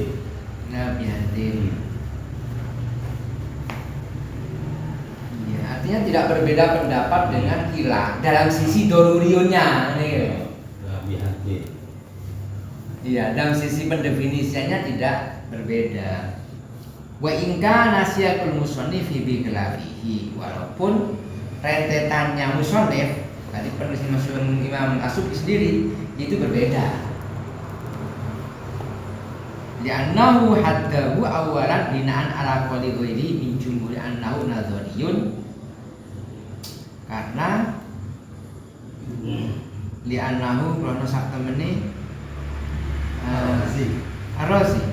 Speaker 1: Nah, bihatin. Ya, artinya tidak berbeda pendapat dengan kila dalam sisi dorurionya, nih.
Speaker 3: La bihaddin.
Speaker 1: Iya, dalam sisi pendefinisiannya tidak berbeda. Wa ingka nasiyakul musannif bi khilafihi, walaupun rentetannya musannif tadi penulis Imam As-Subki sendiri itu berbeda. Li'annahu haddahu awalan binaan ala qawli ghairi min jumhuri annahu nadhariyun, karena li'annahu krono sak temene Ar-Razi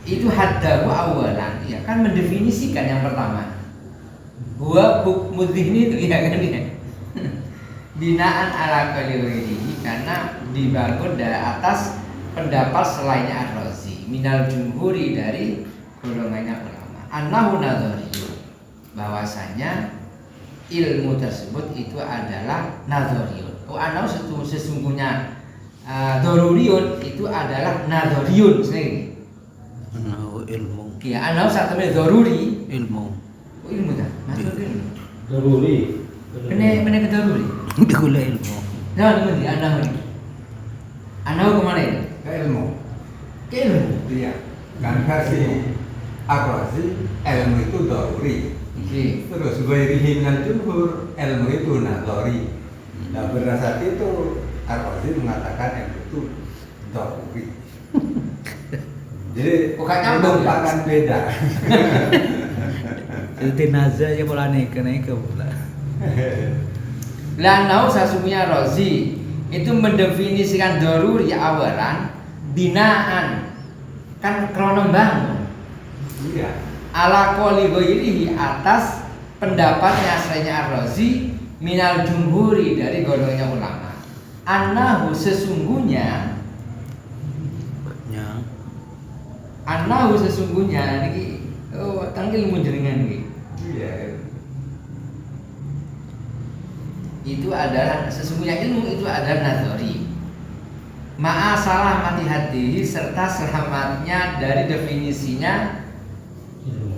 Speaker 1: itu haddahu awalan, ya kan mendefinisikan yang pertama huwa hukmu dzihni itu ya kan ya. Binaan ala qawli ghairi, karena dibangun dari atas pendapat selainnya Ar-Razi minal jumhuri dari golongannya ulama annahu nadhariyun, bahwasanya ilmu tersebut itu adalah nadhariyun. Annahu sesungguhnya daruriyun itu adalah nadhariyun sendiri.
Speaker 2: Annahu ilmu.
Speaker 1: Ya annahu saat temen daruri
Speaker 2: Ilmu.
Speaker 1: ilmu dah masuk ilmu.
Speaker 3: Daruri.
Speaker 1: Benar ke daruri.
Speaker 2: Dikula ilmu.
Speaker 1: Nah ini annahu kemana ini?
Speaker 4: Ke ilmu.
Speaker 1: Ke ilmu.
Speaker 4: Iya. Kan versi Ar-Razi ilmu itu daruri.
Speaker 1: Oke.
Speaker 4: Terus ghairihi minal jumhur ilmu itu nadhari. Nah berdasar itu Ar-Razi mengatakan ilmu itu daruri. Jadi
Speaker 1: Bukan nyambung, ya?
Speaker 4: akan beda.
Speaker 2: Itu nazar ya pula naik pula.
Speaker 1: Lanau sesungguhnya Razi itu mendefinisikan daruri awalan binaan kan krono bangun
Speaker 4: Iya.
Speaker 1: ala qoli ghairihi atas pendapatnya selainnya Ar-Razi minal jumhuri dari golongannya ulama. Annahu sesungguhnya
Speaker 2: Ya.
Speaker 1: Annahu sesungguhnya niki tang ilmu jenengan niki.
Speaker 4: Iya.
Speaker 1: Itu adalah sesungguhnya ilmu itu adalah nazari. Ma'a salamati hatihi serta selamatnya dari definisinya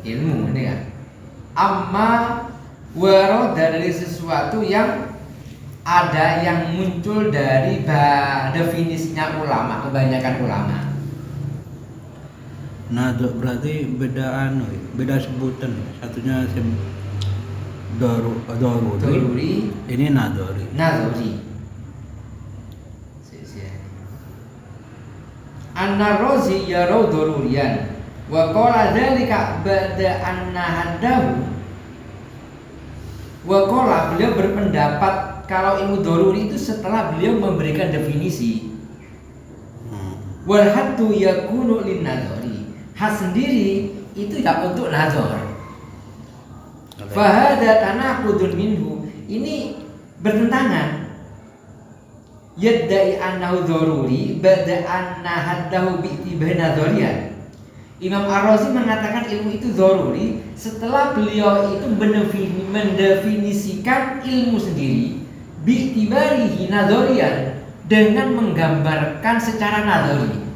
Speaker 1: ilmu ini kan. Amma waroda dari sesuatu yang ada yang muncul dari definisinya ulama, kebanyakan ulama.
Speaker 2: Nah, berarti beda beda sebutan. Satunya doruri. Ini nadori.
Speaker 1: Nazari. An-Narrazi yarau dorurian wa qala dzalika ba'da anna haddahu wa qala beliau berpendapat kalau ilmu doruri itu setelah beliau memberikan definisi. Wal haddu yakunu lin nazari. Had sendiri itu ya untuk nazar. Fahada tanaqudun minhu. Ini bertentangan. Yaddai annahu dzaruri ba'da anna haddahu bi'tibari nazariyah. Imam Ar-Razi mengatakan ilmu itu dzaruri setelah beliau itu mendefinisikan ilmu sendiri bi'tibarihi nazariyah dengan menggambarkan secara nazari.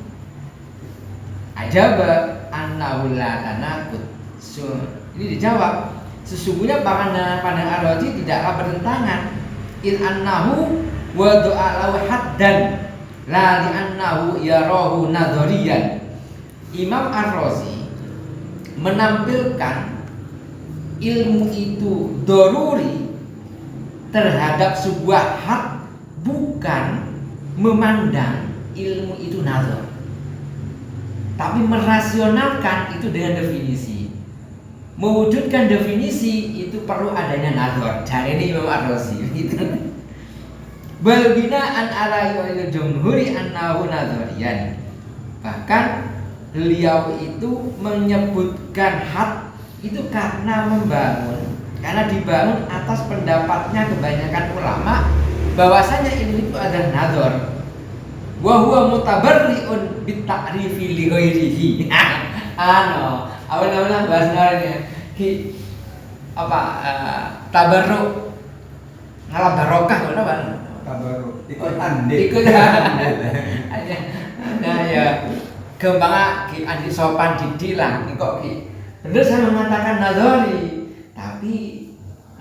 Speaker 1: Ajaba annahu la tanaqud. Ini dijawab sesungguhnya pandang Ar-Razi tidaklah bertentangan. In annahu wa do'alau haddan la li'annahu yarahu nadhariyan. Imam Ar-Razi menampilkan ilmu itu doruri terhadap sebuah had, bukan memandang ilmu itu nazar, tapi merasionalkan itu dengan definisi. Mewujudkan definisi itu perlu adanya nazar. Cari ini Imam Ar-Razi gitu. Bal bina'an ala yu'il jumhuri annahu nazariyan. Bahkan beliau itu menyebutkan had itu karena dibangun atas pendapatnya kebanyakan ulama bahwasanya ilmu itu adalah nazar. Wa huwa mutabarri'un bit ta'rifi li ghairihi. Awal-awal bahasanya ki tabarruk ngalah barokah ngono Pak.
Speaker 4: Tabaruk ikut andil.
Speaker 1: Ikut aja. Nah ya gampang ki andi sopan didilang kok ki. Bener saya mengatakan nazari, tapi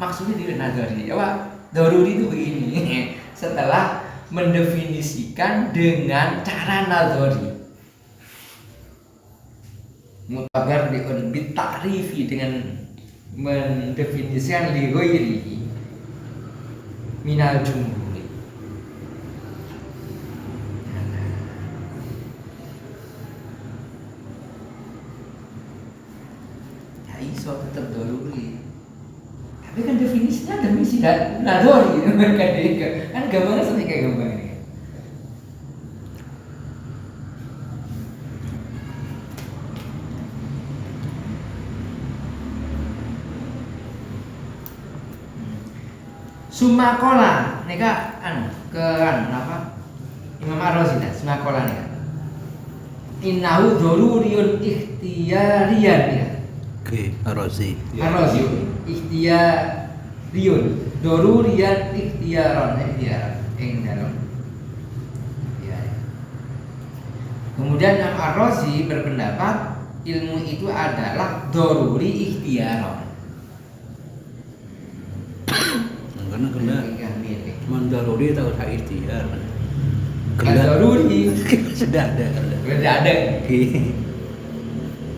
Speaker 1: maksudnya tidak nazari. Ya Pak, doruri itu begini. Setelah mendefinisikan dengan cara nazari. Mutabar bit ta'rifi dengan mendefinisikan li ghairihi minal jumhur. Iso tetap doruri, tapi kan definisinya definisi nadori kan gampangnya seperti kayak gampang ini. Sumakola nika apa Imam Ar-Razi sumakola nika innahu doruriun ikhtiyariyan ya.
Speaker 2: Oke, Ar-Razi.
Speaker 1: Ar-Razi ikhtiyariyun doruriyan ikhtiyaron dalam. Ya. Kemudian Imam Ar-Razi berpendapat ilmu itu adalah doruri ikhtiyaron.
Speaker 2: Karena mendaruri tahu saya ikhtiar.
Speaker 1: Doruri
Speaker 2: Sudah ada.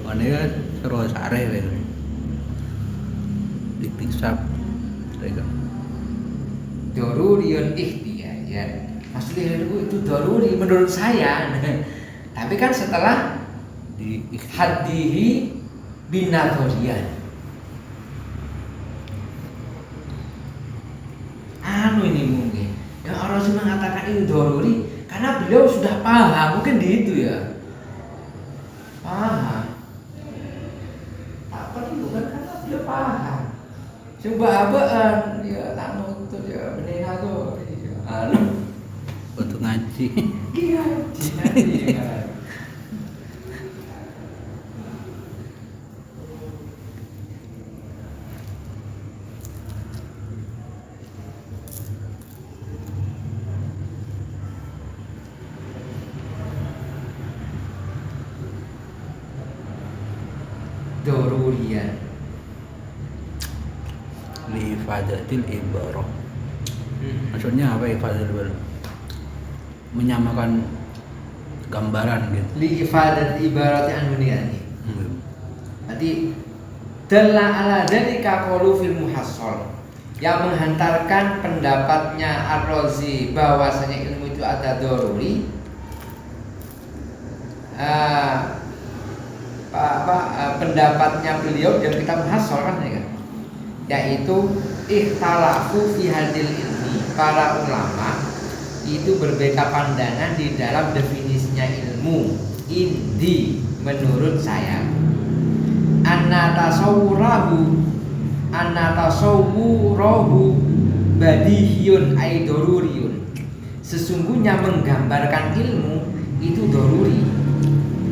Speaker 2: Mana kan terus sare lagi. Dipisah.
Speaker 1: Doruriun ikhtiyar ya. Maksudnya itu doruri menurut saya. Tapi kan setelah
Speaker 2: Di
Speaker 1: hadihi binadhoriyan. Ini mungkin yang Ar-Razi mengatakan itu doruri karena beliau sudah paham, mungkin di itu ya. Paham. Apa itu kan karena beliau paham. Coba apaan ya tak nutut ya benih aku.
Speaker 2: Untuk ngaji.
Speaker 1: Dorurian.
Speaker 2: Li ifadatil ibarah. Maksudnya apa ifadatil ibarah? Menyamakan gambaran gitu.
Speaker 1: Li ifadat ibarati anhuniyani. Berarti dalla ala dzalika qaulu fil muhassal, yang menghantarkan pendapatnya Ar-Razi bahwasanya ilmu itu ada doruri. Pendapatnya beliau dalam kitab muhassal kan ya kan? Yaitu ikhtalafu fi hadil ilmi, para ulama itu berbeda pandangan di dalam definisinya ilmu. Indi menurut saya anna tasawwurahu badihiyun ay doruriyun. Sesungguhnya menggambarkan ilmu itu doruri.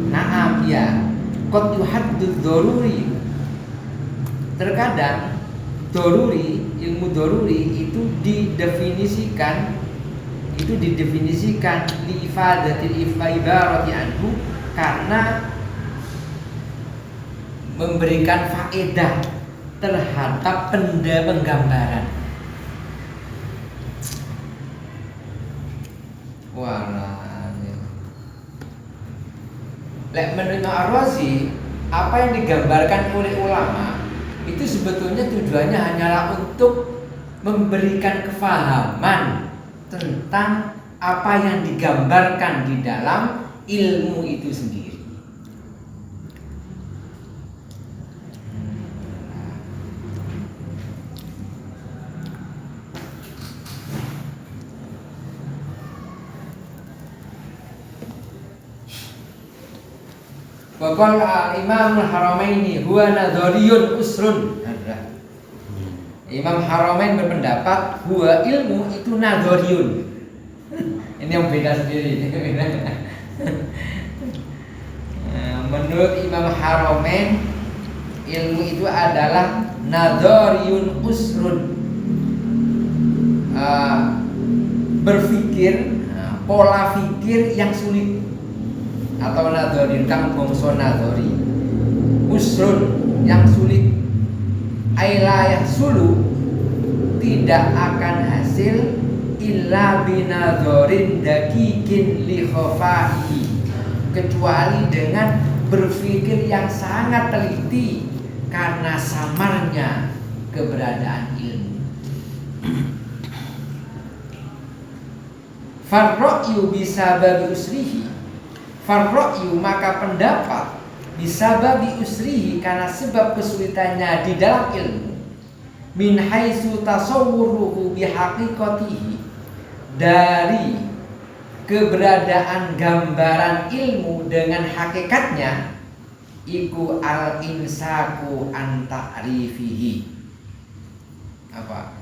Speaker 1: Naam ya, qad yuhaddud doruri. Terkadang doruri, ilmu doruri itu didefinisikan li ifadatil ibarati anhu, karena memberikan faedah terhadap penggambaran. Walah. Lek menurut Ar-Razi, apa yang digambarkan oleh ulama itu sebetulnya tujuannya hanyalah untuk memberikan kefahaman tentang apa yang digambarkan di dalam ilmu itu sendiri. Wa qala Imam Al-Haramaini huwa nadhariyun usrun. Imam Haramain berpendapat huwa ilmu itu nadhariyun. Ini yang beda sendiri. Menurut Imam Haramain, ilmu itu adalah nadhariyun usrun. Berpikir, pola pikir yang sulit, atau nadharin kang bangsa nadhari usrun yang sulit, ailayah sulu tidak akan hasil illa binadharin dakikin li khafaihi, kecuali dengan berpikir yang sangat teliti karena samarnya keberadaan ilmu. Farra'yu bisababi usrihi, farra'yu maka pendapat bisababi usrihi karena sebab kesulitannya di dalam ilmu, min haitsu tasawwuruhu bihaqiqatihi, dari keberadaan gambaran ilmu dengan hakikatnya, iku al-imsaku an ta'rifihi, apa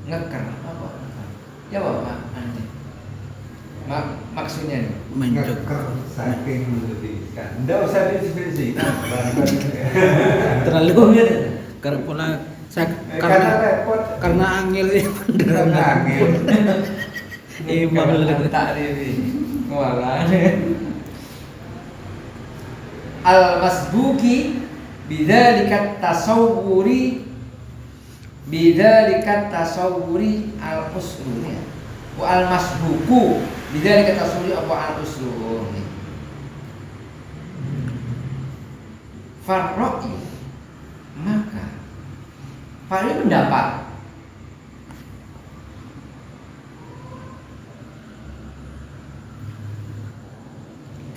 Speaker 1: ngeker apa ya Bapak nanti maksudnya nih
Speaker 4: Ngeker saking menyedihkan. Nggak usah dispesifikkan.
Speaker 2: Terlalu karena
Speaker 4: Karena repot.
Speaker 2: karena angel ya.
Speaker 4: Karena angin.
Speaker 2: Imam
Speaker 1: ta'rifi wala al-masbuki bidzalika tasawwuri al-usruni wa al-masbuku bidzalika tasawwuri apa al-usruni. Farra'yu maka Farra'yu pendapat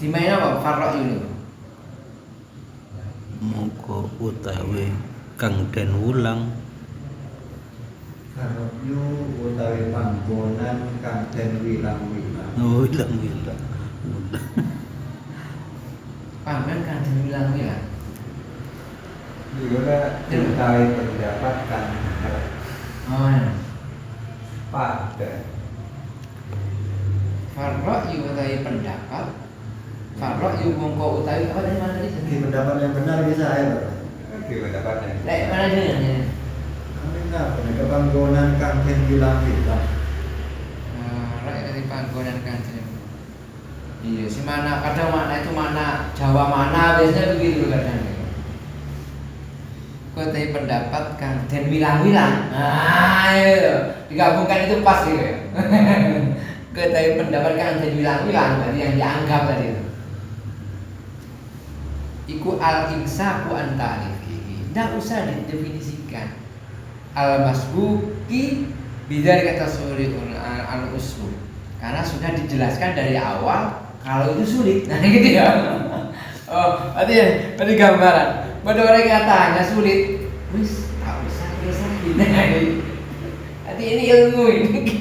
Speaker 1: di mana apa Farra'yu ini?
Speaker 2: Mongko utawi kang den wulang
Speaker 5: Karepyu utawi panggonan kang den wilang-wilang.
Speaker 2: wilang-wilang.
Speaker 1: Panggonan kan bilang-bilang
Speaker 4: Juga utawi pendapat kan
Speaker 1: oh ya.
Speaker 4: pada
Speaker 1: utawi pendapat farok yu mongko utawi apa tadi mana tadi?
Speaker 5: Di pendapat yang benar bisa ya Pak.
Speaker 4: Oke, pendapatnya.
Speaker 1: Lek mana dia?
Speaker 5: Kami enggak pendapat panggonan kang den bilang-bilang.
Speaker 1: Rakyat dari panggonan kanjeng. Iya, si mana kadang mana itu mana Jawa mana biasanya begitu kadang. Kau tadi pendapat kang den wilang-wilang. Nah, itu digabungkan itu pas gitu ya. Kau tadi pendapat kang den wilang-wilang tadi yang dianggap tadi itu. Iku al-imsaku an ta'rifihi. Tidak usah didefinisikan. Al-masbuki bidar kata sulit al-usul. Karena sudah dijelaskan dari awal kalau itu sulit. Nah gitu ya. Oh, berarti gambaran. Pada orang yang katanya sulit, wis tak usah sakit. Berarti ini ilmu ini.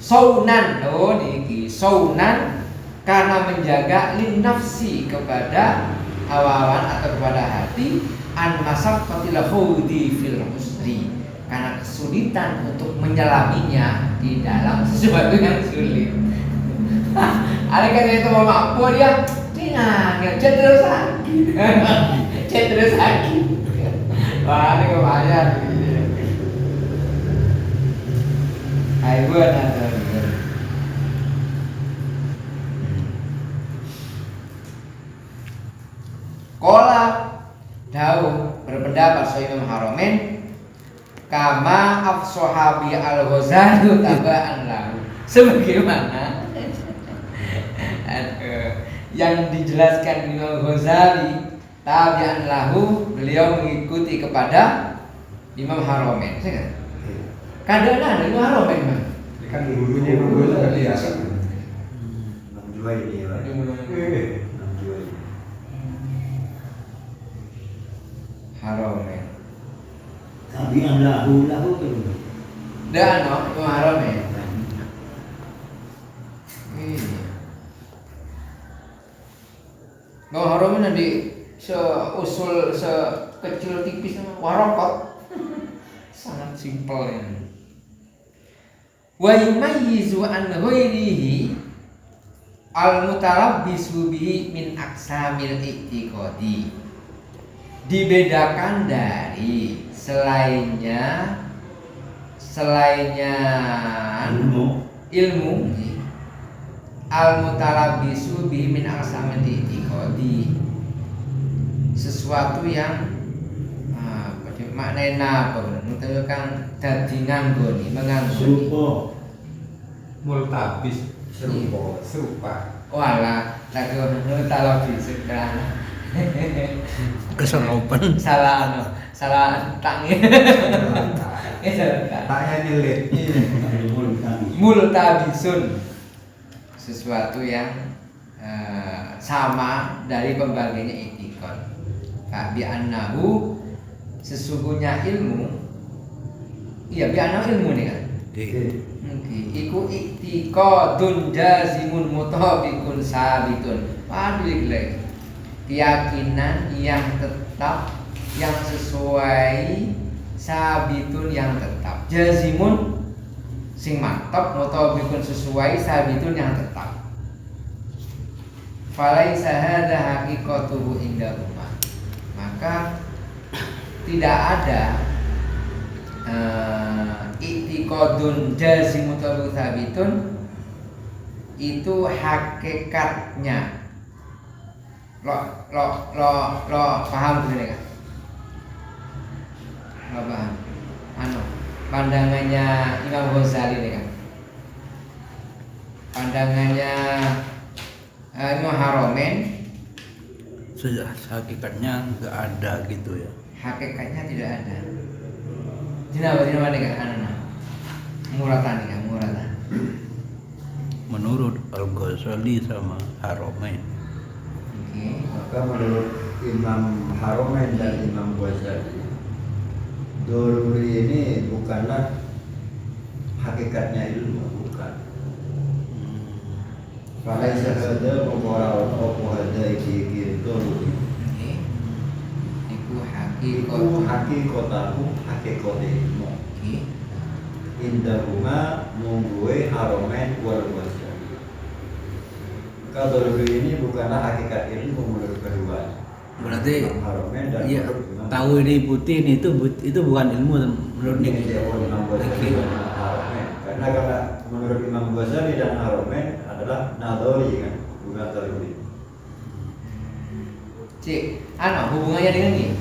Speaker 1: Saunan, oh niki saunan karena menjaga lin nafsi kepada hawawan atau kepada hati an masaqatil khawdi fil usri, karena kesulitan untuk menyelaminya di dalam sesuatu yang sulit. Ada kata itu mau mampu dia cenderung sakit, cenderung sakit. Wah ini kebanyakan. Ayo buat ada. Kola Daud berpendapat Imam Haromen kama afsohabi al-Ghazali tabaan lahu, sebagaimana yang dijelaskan Imam Ghazali tabi'an lahu, beliau mengikuti kepada Imam Haromen. Kadang ada Imam Haromen Bang.
Speaker 4: Ini kan gurunya itu lihat.
Speaker 5: Dua ini Pak. Dua ini.
Speaker 1: Haromen.
Speaker 3: Tabi'an lahu kan.
Speaker 1: Dan Imam Haromen. Iya. Imam Haromen nanti seusul sekecil tipis sama warokot. Sangat simpel ini. Wa yumayyizu an ghairihi al-mutalabbisu bihi min aqsamil i'tiqadi. Dibedakan dari selainnya ilmu al-mutalabbisu bihi min aqsamil i'tiqadi, sesuatu yang maknanya apa? Itu kan dadi nganggoni, menganggoni.
Speaker 3: Serupa.
Speaker 4: Multabis
Speaker 5: Serupa.
Speaker 4: serupa.
Speaker 1: Walah, lagu multabis sekarang.
Speaker 2: Keseropan.
Speaker 1: Salah tangi.
Speaker 4: Taknya nyelit.
Speaker 1: Multabisun, sesuatu yang sama dari pembagiannya i'tiqad. Fa bi annahu, sesungguhnya ilmu, iya biar ilmu nih kan. Iku i'tiqadun jazimun mutabiqun sabitun. Waduh lagi. Keyakinan yang tetap, yang sesuai, sabitun yang tetap. Jazimun sing mantap, mutabiqun sesuai, sabitun yang tetap. Falaisa hadza haqiqatuhu indahuma. Maka tidak ada i'tiqadun jazimun sabitun itu hakikatnya. Lo paham begini kan? Lo paham? Pandangannya Imam Ghazali ini kan? Pandangannya Imam Haromen,
Speaker 2: Hakikatnya nggak ada gitu ya.
Speaker 1: hakikatnya tidak ada. Jenama nih kan? Muratan nih kan? Muratan.
Speaker 2: Menurut Al-Ghazali sama Haromen.
Speaker 1: Oke.
Speaker 5: Maka menurut Imam Haromen dan Imam Ghazali, Doruri ini bukanlah hakikatnya ilmu, bukan. Falaisa hadza muqarrarun apa hadza iki doruri.
Speaker 1: Iku
Speaker 5: Iku hakikatahu hakikate ilmu.
Speaker 1: Oke.
Speaker 5: indahuma mungguwe haromen wal wajah. Maka doruri ini bukanlah hakikat ilmu menurut keduanya.
Speaker 2: Berarti
Speaker 5: haromen dan
Speaker 2: iya,
Speaker 5: menurut Imam
Speaker 2: tahu ini putih ini itu bukan ilmu menurut
Speaker 5: ini
Speaker 2: Niki.
Speaker 5: Imam Ghazali dan haromen. Karena menurut Imam Ghazali dan haromen adalah nadori kan, bukan doruri.
Speaker 1: Cik, hubungannya dengan ini.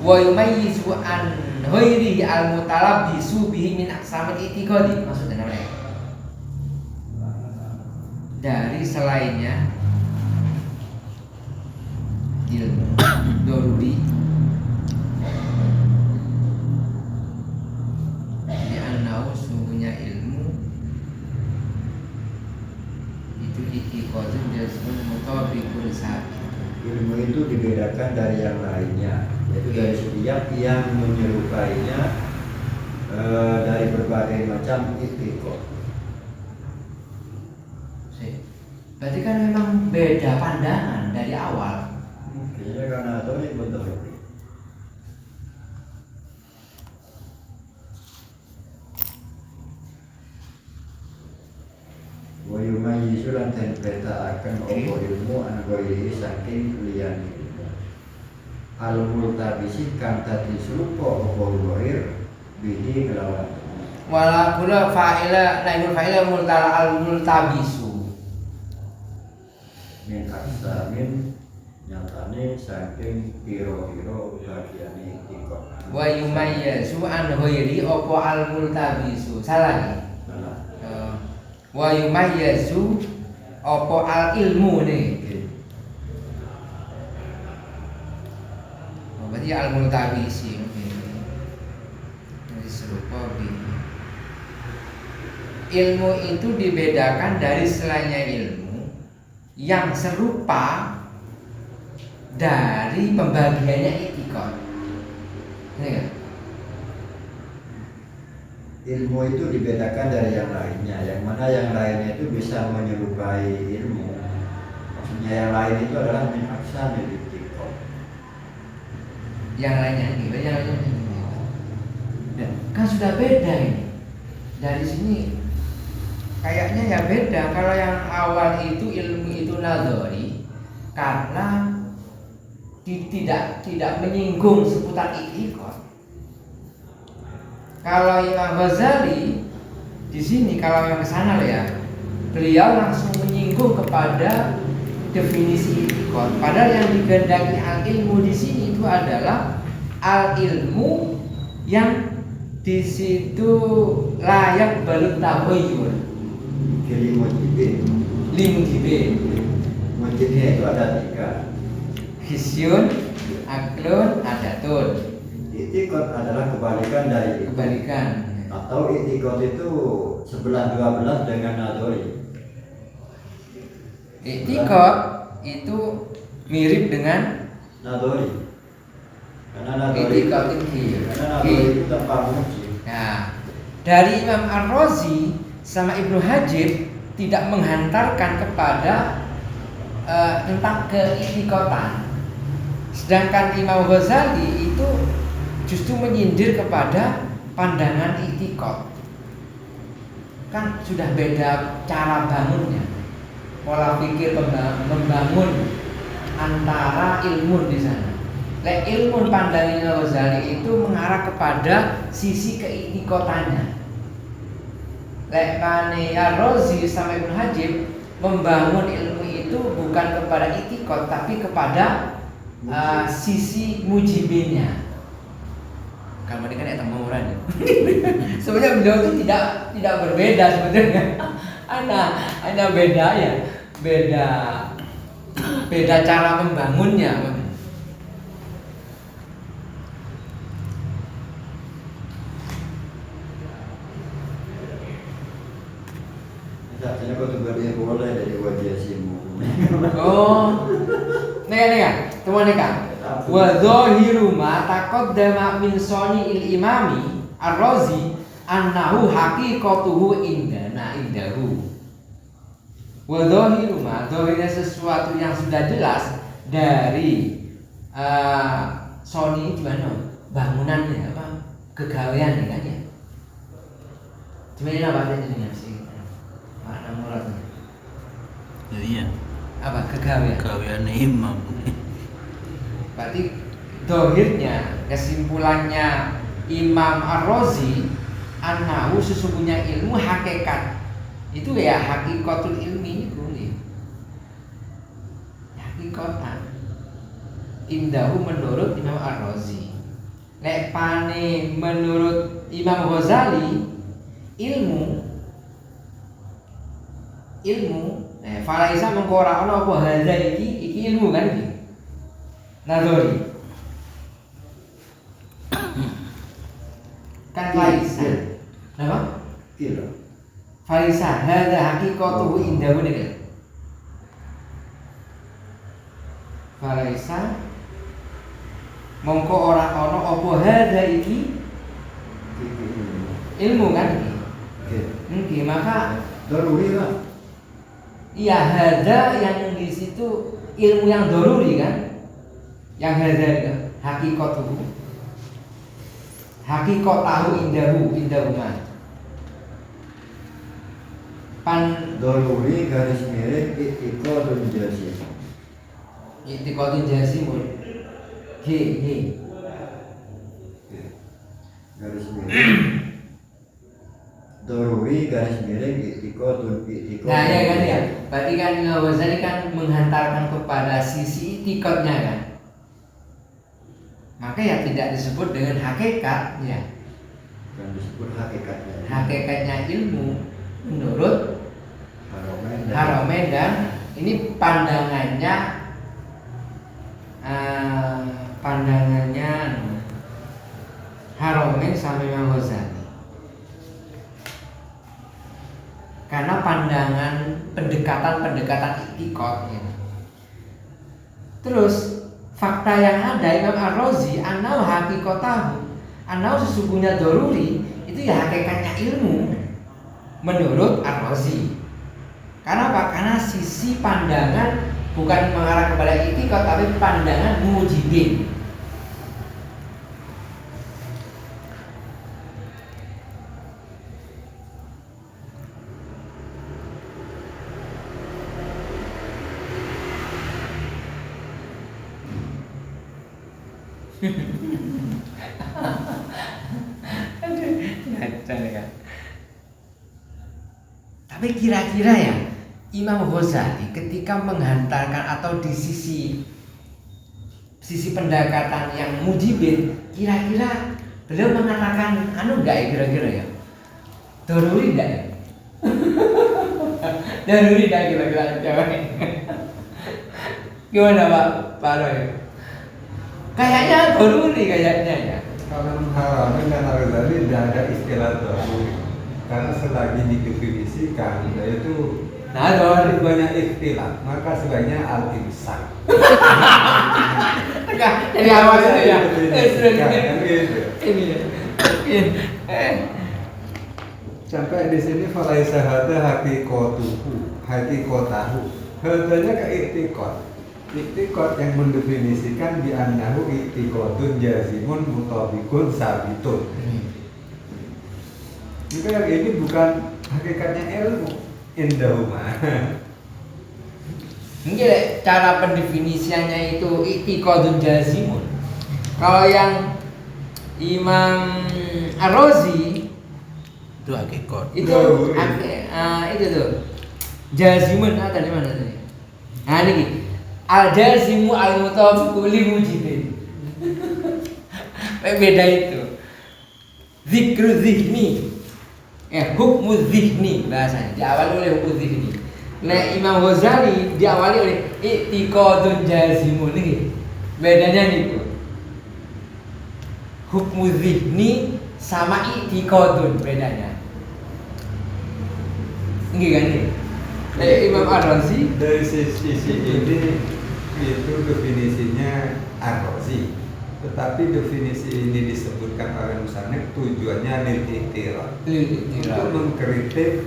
Speaker 1: Wa yumayyizu an ghairihi al-mutalabbisu bihi min aqsamil i'tiqadi. Maksudnya apa? Dari selainnya ilmu doruri di anau sungguhnya ilmu itu i'tiqadun jazmun mutabiqun sabit.
Speaker 5: Ilmu itu dibedakan dari yang lainnya, yaitu dari setiap yang menyerupainya dari berbagai macam i'tiqad.
Speaker 1: Berarti kan memang beda pandangan dari awal.
Speaker 5: Kayaknya karena itu ini betul. Wa yumayyizu lan beda akan opo ilmu an ghairihi saking liyane ilmu. Al multabisi kang dadi serupa opo ghair bihi kelawan.
Speaker 1: Wala kula fa'ila naibul fa'ila multala al multabisu.
Speaker 5: Min aksamin nyatane saking piro-piro bagiane i'tiqad.
Speaker 1: Wa yumayyizu an ghairi apa al multabisu. Salah nih.
Speaker 5: Salah.
Speaker 1: Wa yumayyizu apa al ilmu nih. Oh, berarti al multabisi. Jadi serupa bihi. Ilmu itu dibedakan dari selainnya ilmu yang serupa dari pembagiannya i'tiqad. Ini kan?
Speaker 5: Ilmu itu dibedakan dari yang lainnya, yang mana yang lainnya itu bisa menyerupai ilmu. Maksudnya yang lain itu adalah min aqsamil i'tiqad.
Speaker 1: Yang lainnya ini, yang lainnya ini. Dan kan sudah beda ini. Dari sini kayaknya ya beda. Kalau yang awal itu ilmu itu nadhari karena tidak menyinggung seputar i'tiqad. Kalau Imam Ghazali di sini kalau yang kesana ya, beliau langsung menyinggung kepada definisi i'tiqad. Padahal yang digandaki al ilmu di sini itu adalah al ilmu yang di situ layak balut tabayyur.
Speaker 5: Jadi mujibin.
Speaker 1: Limujibin.
Speaker 5: Mujibnya itu ada 3.
Speaker 1: Hisyun, aklun, adatun.
Speaker 5: I'tiqad adalah kebalikan dari itu.
Speaker 1: Kebalikan.
Speaker 5: Atau i'tiqad itu 11-12 dengan nadhari.
Speaker 1: I'tiqad itu mirip dengan
Speaker 5: Nadhari. Karena nadhari
Speaker 1: i'tiqad
Speaker 5: itu tanpa mujib.
Speaker 1: Nah, dari Imam Ar-Razi sama Ibnu Hajib tidak menghantarkan kepada tentang kei'tiqadan. Sedangkan Imam Ghazali itu justru menyindir kepada pandangan i'tiqad. Kan sudah beda cara bangunnya, pola pikir membangun antara ilmu di sana. Lek ilmu pandangan Ghazali itu mengarah kepada sisi kei'tiqadannya. Lek kane Ar-Razi sama Ibnu Hajib membangun ilmu itu bukan kepada i'tiqad tapi kepada sisi mujibinnya. Kalau ini kan temuran ya. Sebenarnya beliau itu tidak berbeda sebetulnya. Ada beda ya. Beda cara membangunnya.
Speaker 5: Artinya kau tunggu dia boleh dari wajah simu.
Speaker 1: Oh. Nih, teman nih kan. Wa dhahiru ma taqaddama min sani imami Ar-Razi annahu haqiqatuhu indahu. Wa dhahiru ma dhahirnya sesuatu yang sudah jelas dari sani itu mana? Bangunannya apa? Kegawean kan ya. Cuma ini apa aja dengan sih? Makna murad.
Speaker 2: Iya.
Speaker 1: Apa kegawean?
Speaker 2: Gawean imam.
Speaker 1: Berarti dohirnya, kesimpulannya Imam Ar-Razi, annahu sesungguhnya ilmu hakikat itu ya hakikatul ilmi itu nih. Hakikatan. Indahu menurut Imam Ar-Razi. Lek pane menurut Imam Ghazali ilmu falaisa mengkora ono apa hadza iki ilmu kan iki. Nazari. Kan falaisa. Napa?
Speaker 5: Iya.
Speaker 1: Falaisa hadza haqiqatuhu indahu nih. Falaisa mongko ora ono apa hadza iki ilmu kan iki. Nggih, maka
Speaker 5: Daruri lah.
Speaker 1: iya hadza yang di situ ilmu yang daruri kan. Yang hadza itu haqiqatuhu. Haqiqatahu indahu man.
Speaker 5: Daruri garis miring itikadun jazim.
Speaker 1: Itikadun jazimun. He.
Speaker 5: Garis miring. Daruri garis miring itikadun.
Speaker 1: Nah ya kan ya. Berarti kan Imam Ghazali kan menghantarkan kepada sisi itikadnya kan. Maka ya tidak disebut dengan hakikat ya.
Speaker 5: Yang disebut hakikatnya.
Speaker 1: Hakikatnya ilmu menurut
Speaker 5: Haramain
Speaker 1: dan ini pandangannya Haramain sama Imam Ghazali. Karena pandangan pendekatan itikad ya. Terus fakta yang ada Imam Ar-Razi anau haqiqatahu, anau sesungguhnya daruri itu ya hakikatnya ilmu menurut Ar-Razi. Karena apa? Karena sisi pandangan bukan mengarah kepada itikad tapi pandangan mujibin. Tapi kira-kira ya Imam Ghazali ketika menghantarkan atau di sisi pendekatan yang mujibin, kira-kira beliau mengatakan enggak ya kira-kira ya? Daruri enggak ya? Daruri enggak kira-kira jawabnya? Gimana Pak Roy? Kayaknya daruri kayaknya ya.
Speaker 4: Kalau Haramain dan Al-Ghazali tidak ada istilah daruri. Karena selagi didefinisikan yaitu dari banyak istilah, maka sebaiknya al-imsak.
Speaker 1: Dari awal itu ya. Ini ya.
Speaker 4: Sampai di sini falaisa hadza haqiqatuhu, haqiqatahu. Hadanya ke i'tiqad. I'tiqad yang mendefinisikan bi annahu i'tiqadun jazimun mutabiqun sabitun. Maka yang ini bukan hakikatnya ilmu, indahuma.
Speaker 1: Mungkin cara pendefinisiannya itu i'tiqadun jazimun. Kalau yang Imam Ar-Razi
Speaker 2: Itu hakikat.
Speaker 1: itu itu tuh jazimun ada di mana tadi? Nah ini al-jazimu al-mutabiqu li mujibin. Beda itu. Zikru zihni. Hukmu zihni bahasanya diawali oleh hukmu zihni. Nah Imam Ghazali diawali oleh i'tiqadun jazimun ini. Bedanya nih hukmu zihni sama i'tiqadun bedanya. Ini kan nih. Imam Ar-Razi
Speaker 4: Dari sisi ini itu definisinya Ar-Razi. Tetapi definisi ini disebutkan oleh musannif tujuannya lil-i'tirad, untuk mengkritik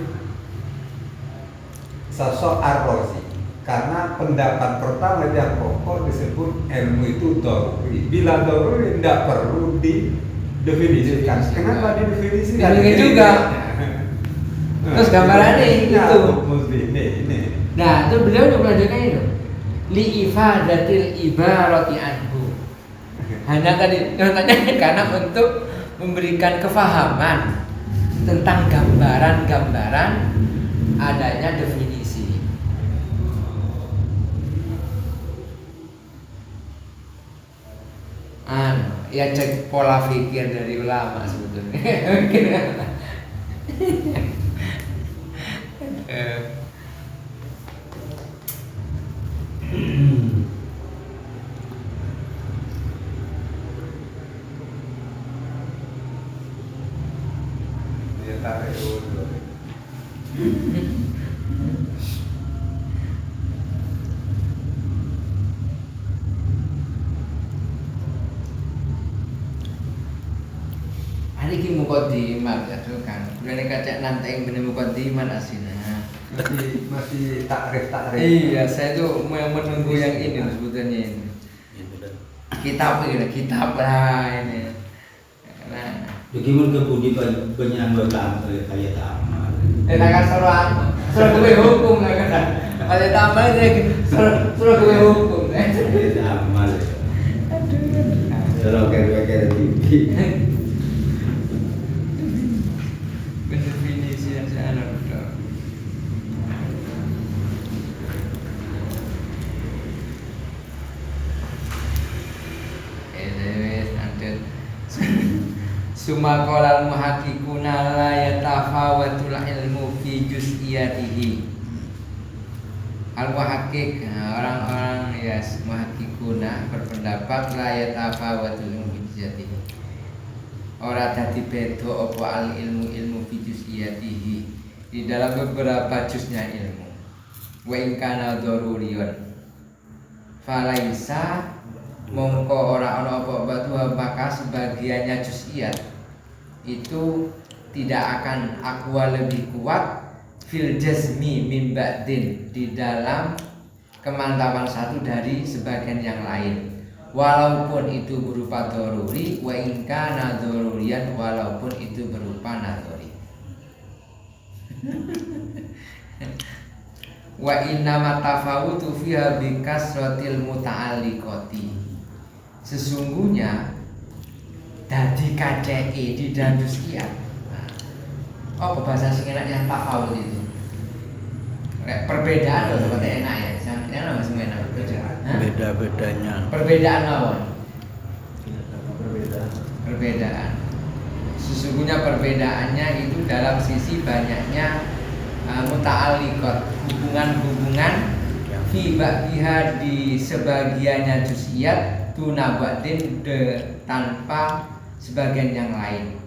Speaker 4: sosok Ar-Razi. Karena pendapat pertama yang pokok disebut ilmu itu daruri. Bila daruri tidak perlu didefinisikan. Kenapa didefinisikan?
Speaker 1: Ini juga Terus gambarannya itu.
Speaker 4: Ini.
Speaker 1: Nah, itu beliau juga melanjutkan itu. Li ifadatil ibarati anhu. Hanya tadi contohnya karena untuk memberikan kefahaman tentang gambaran-gambaran adanya definisi. Ya cek pola pikir dari ulama sebetulnya.
Speaker 4: Dia tarik dulu.
Speaker 1: Hari ini mukadimah ya tuh kan. Berani kaca nanteng bener mukadimah asina.
Speaker 4: Masih takrif.
Speaker 1: Iya, saya tuh mau menunggu yang ini sebetulnya ini. Kitab lah ini. Nah,
Speaker 3: Bagaimana kebudi penyang bertambah kayak tamat.
Speaker 1: kan suruh gue hukum kan. Kalau tambah suruh gue hukum.
Speaker 3: Amal. Kalau kayak TV.
Speaker 1: Definisi yang saya ada. Sumakolal muhaqqiquna la yatafawatul ilmu fi juz'iyatihi. Al-muhaqqiq, orang-orang ya muhaqqiquna berpendapat la yatafawatul ilmu fi juz'iyatihi. Ora dadi beda apa al ilmu fi juz'iyatihi di dalam beberapa juznya ilmu. Wa in kana daruriyun. Falaisa mongko ora ana apa batu maka sebagiannya juz'iyat itu tidak akan aqwa lebih kuat fil jazmi min ba'din di dalam kemantapan satu dari sebagian yang lain walaupun itu berupa daruri wa in kana daruriyan walaupun itu berupa nadori. Wa inna matafawutu fiha bi kasratil muta'alliqati. Sesungguhnya dadi KCE di dalam juz'iyat. Apa bahasa sing enak yang tafawut itu? Perbedaan loh seperti enak ya. Enak enggak sing enak perbedaan?
Speaker 2: Beda-bedanya.
Speaker 1: Perbedaan lawan. Perbedaan. Sesungguhnya perbedaannya itu dalam sisi banyaknya muta'alliqat, hubungan-hubungan fi ba'diha di sebagiannya juz'iyat tuna ba'din tanpa sebagian yang lain.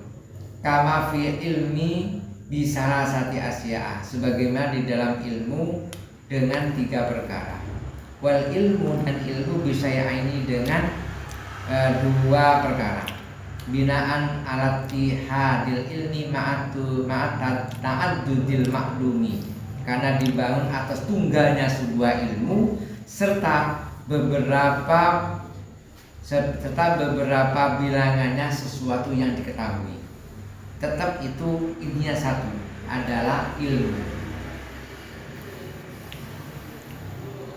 Speaker 1: Kama fi ilmi bisalah sati asya, sebagaimana di dalam ilmu dengan 3 perkara. Wal ilmu dan ilmu bisa ini dengan 2 perkara. Binaan alat tihadil ilmi ma'at ta'addudil maklumi, karena dibangun atas tunggalnya sebuah ilmu serta beberapa bilangannya sesuatu yang diketahui. Tetap itu intinya satu, adalah ilmu.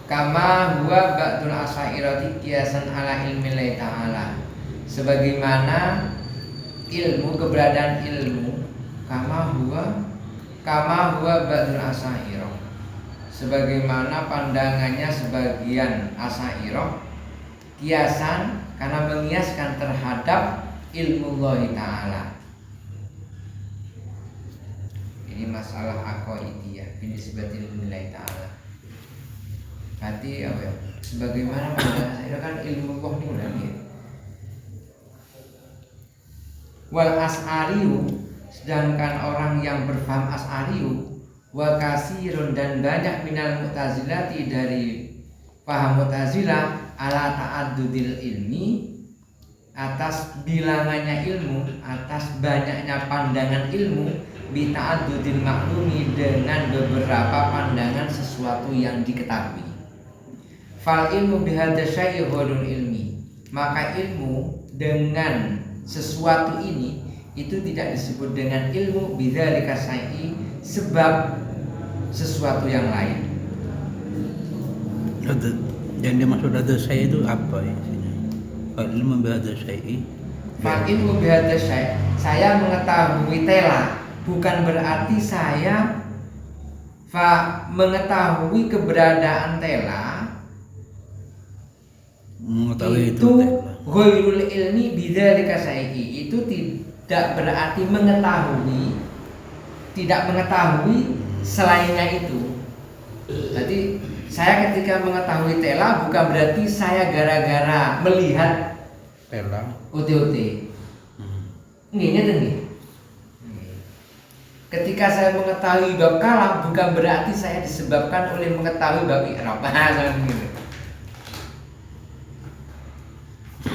Speaker 1: Kama huwa ba'dul asairati qiyasan ala ilmi Allah ta'ala. Sebagaimana ilmu, keberadaan ilmu, kama huwa ba'dul asairah, sebagaimana pandangannya sebagian asairah, kiasan karena mengiaskan terhadap ilmu Allah Ta'ala. Ini masalah aqaidiyah binisbatil nilai Ta'ala. Berarti apa ya? Sebagaimana pandangan asairah kan ilmu Allah ini udah nih. Wal as'ariyu, sedangkan orang yang berfaham as'ariyu wa kasirun dan banyak minal mu'tazilati dari paham mu'tazilah ala ta'addudil ilmi, atas bilangannya ilmu, atas banyaknya pandangan ilmu, bi ta'addudil maklumi, dengan beberapa pandangan sesuatu yang diketahui. Fal ilmu bihadza syai'un ilmi, maka ilmu dengan sesuatu ini itu tidak disebut dengan ilmu bidzalika syai'i, sebab sesuatu yang lain.
Speaker 2: Yang dimaksud ada saya itu apa ya? Ilmu bihadza syai'i.
Speaker 1: Fa ilmu bihadza syai', saya mengetahui tela, bukan berarti saya mengetahui keberadaan tela
Speaker 2: Mengetahui
Speaker 1: itu ghairul ilmi bidzalika syai'i, itu tidak berarti tidak mengetahui selainnya itu. Jadi saya ketika mengetahui tela bukan berarti saya gara-gara melihat
Speaker 2: tela.
Speaker 1: OTOT. Nggih ngeten nggih. Ketika saya mengetahui bab kalam bukan berarti saya disebabkan oleh mengetahui bab i'rab.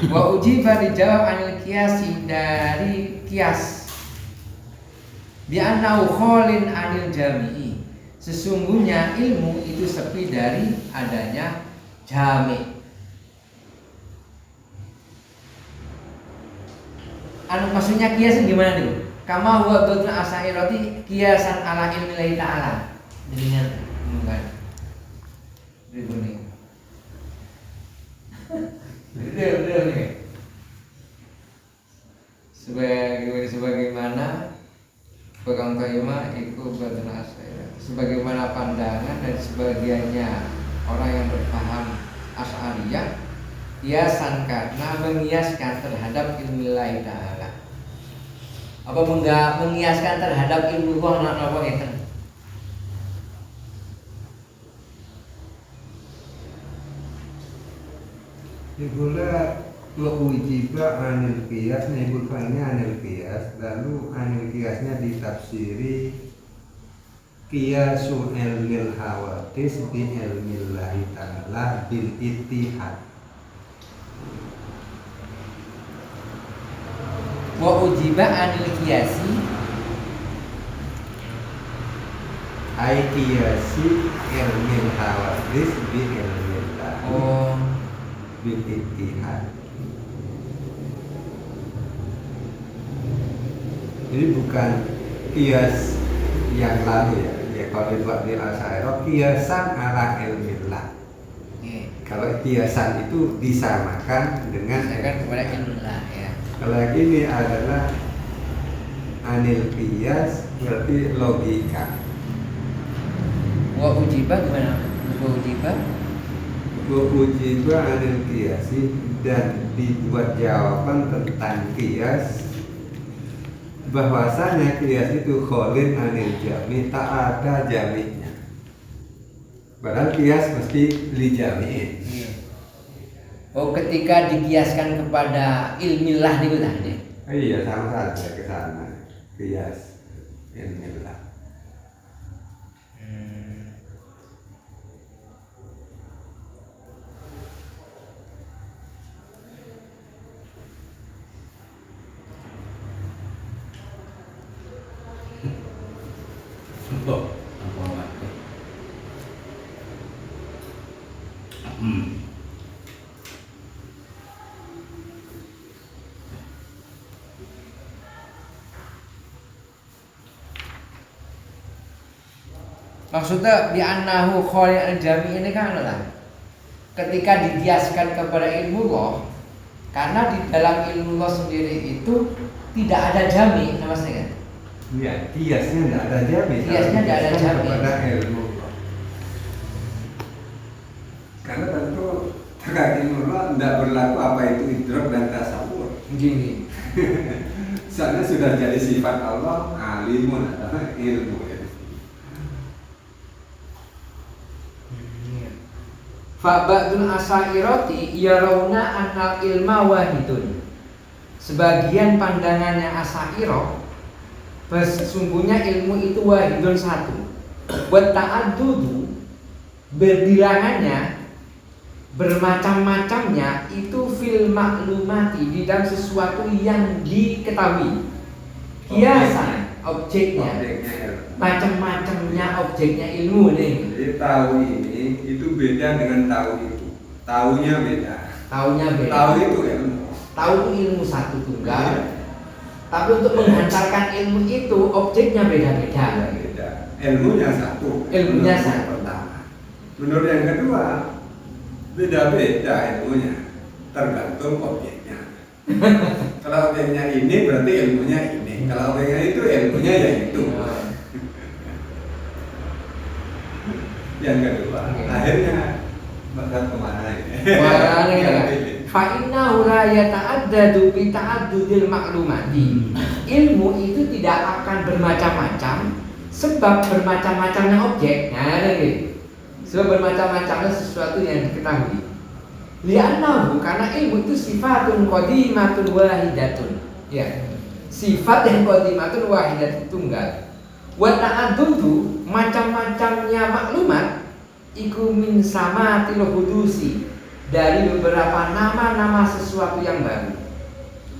Speaker 1: Wa ujiba dijawab anil qiyasi, dari qiyas. Bi annahu khalin anil jami'i. Sesungguhnya ilmu itu sepi dari adanya jami'. Maksudnya kias gimana nih? Kama huwa badrun asairati kiasan ala ilmi ta'ala. Dengan bukan. Ribuni. Udah nih. Sebagaimana pegang kaima itu badrun asairati. Sebagaimana pandangan dan sebagiannya orang yang berpaham Asy'ariyah, kiasan karena mengiaskan terhadap ilmu ta'ala. Apa mengiaskan terhadap ilmu Allah apa ngeten?
Speaker 4: Itulah ujiba anil qiyas, nyebutkannya anil qiyas, lalu anil qiyasnya ditafsiri qiyasu ilmil hawadis bi ilmillahi ta'ala bil ittihad.
Speaker 1: Wa ujiba anil qiyasi
Speaker 4: Ai qiyasi ilmil hawadis bi ilmillahi bil ittihad. Jadi bukan qiyas yang lalu ya kalau dibuat di Asy'ariyah qiyasan ala ilmillah. Kalau qiyasan itu disamakan dengan
Speaker 1: kepada ilmillah ya.
Speaker 4: Kalau yang ini adalah anil qiyas, berarti logika.
Speaker 1: Wa ujiba gimana? Wa ujiba
Speaker 4: Anil qiyasi, dan dibuat jawaban tentang qiyas bahwasanya qiyas itu kholin anil jami', tak ada jami'nya. Padahal qiyas mesti li jami'in.
Speaker 1: Oh, ketika dikiaskan kepada ilmillah niku tadi.
Speaker 4: Iya, sama saja ke sana. Qiyas ilmillah.
Speaker 1: Maksudnya bi annahu khalil al-jami' ini kan adalah ketika dikiaskan kepada ilmu Allah, karena di dalam ilmu Allah sendiri itu tidak ada jami', nama saya.
Speaker 4: Iya, kiasnya tidak ada jami'.
Speaker 1: Kiasnya tidak ada jami'.
Speaker 4: Kepada ilmu. Karena tentu terkait ilmu Allah tidak berlaku apa itu idrak dan tasawur.
Speaker 1: Gini.
Speaker 4: Soalnya sudah jadi sifat Allah, alimun adalah ilmu.
Speaker 1: Fa ba'dul asairati yarawna annal ilma wahidun. Sebagian pandangannya Asy'ariyah sesungguhnya ilmu itu wahidun satu. Wa ta'addudu, berbilangannya, bermacam-macamnya itu fil maklumati, di dalam sesuatu yang diketahui. Kiasan objeknya macam-macamnya objeknya ilmu nih.
Speaker 4: Jadi tahu ini itu beda dengan tahu itu. Tahunya beda.
Speaker 1: Tahunya beda.
Speaker 4: Tahu itu ilmu.
Speaker 1: Tahu itu ilmu satu tunggal. Tapi untuk menghantarkan ilmu itu objeknya beda-beda.
Speaker 4: Beda. Ilmunya satu.
Speaker 1: Ilmunya
Speaker 4: Menurut
Speaker 1: satu.
Speaker 4: yang pertama. Menurut yang kedua, beda-beda ilmunya, tergantung objeknya. Kalau objeknya ini berarti ilmunya ini. Kalau objeknya itu ilmunya ya itu. Yang kedua, akhirnya bakal kemana ini?
Speaker 1: Wah, ini
Speaker 4: Yang
Speaker 1: kan.
Speaker 4: pilih.
Speaker 1: Fa'innahu la yata'addadu bi ta'addudil maklumati. Ilmu itu tidak akan bermacam-macam sebab bermacam-macamnya objek. Nah, ini. Sebab bermacam-macamnya sesuatu yang diketahui. Li'annahu, karena ilmu itu sifatun qadimatun wahidatun. Ya. Sifat yang qadimatun wahidatun tunggal. Wa ta'addudu, macam-macamnya maklumat iku min samatil hudusi, dari beberapa nama-nama sesuatu yang baru.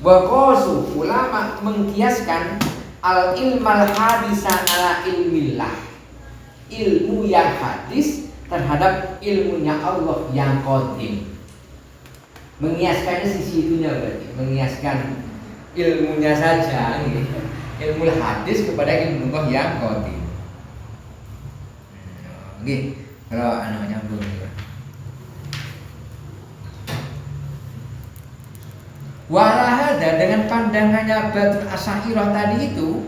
Speaker 1: Wa qasu, ulama mengkiaskan al ilmal hadisan ala ilmillah, ilmu yang hadis terhadap ilmunya Allah yang qadim. Mengiaskannya sisi itunya berarti, mengiaskan ilmunya saja gitu. Ilmu hadis kepada ilmu Allah yang qadim. Oke, kalau nyambung ya. Walahada, dengan pandangannya Batul Asy'ariyah tadi itu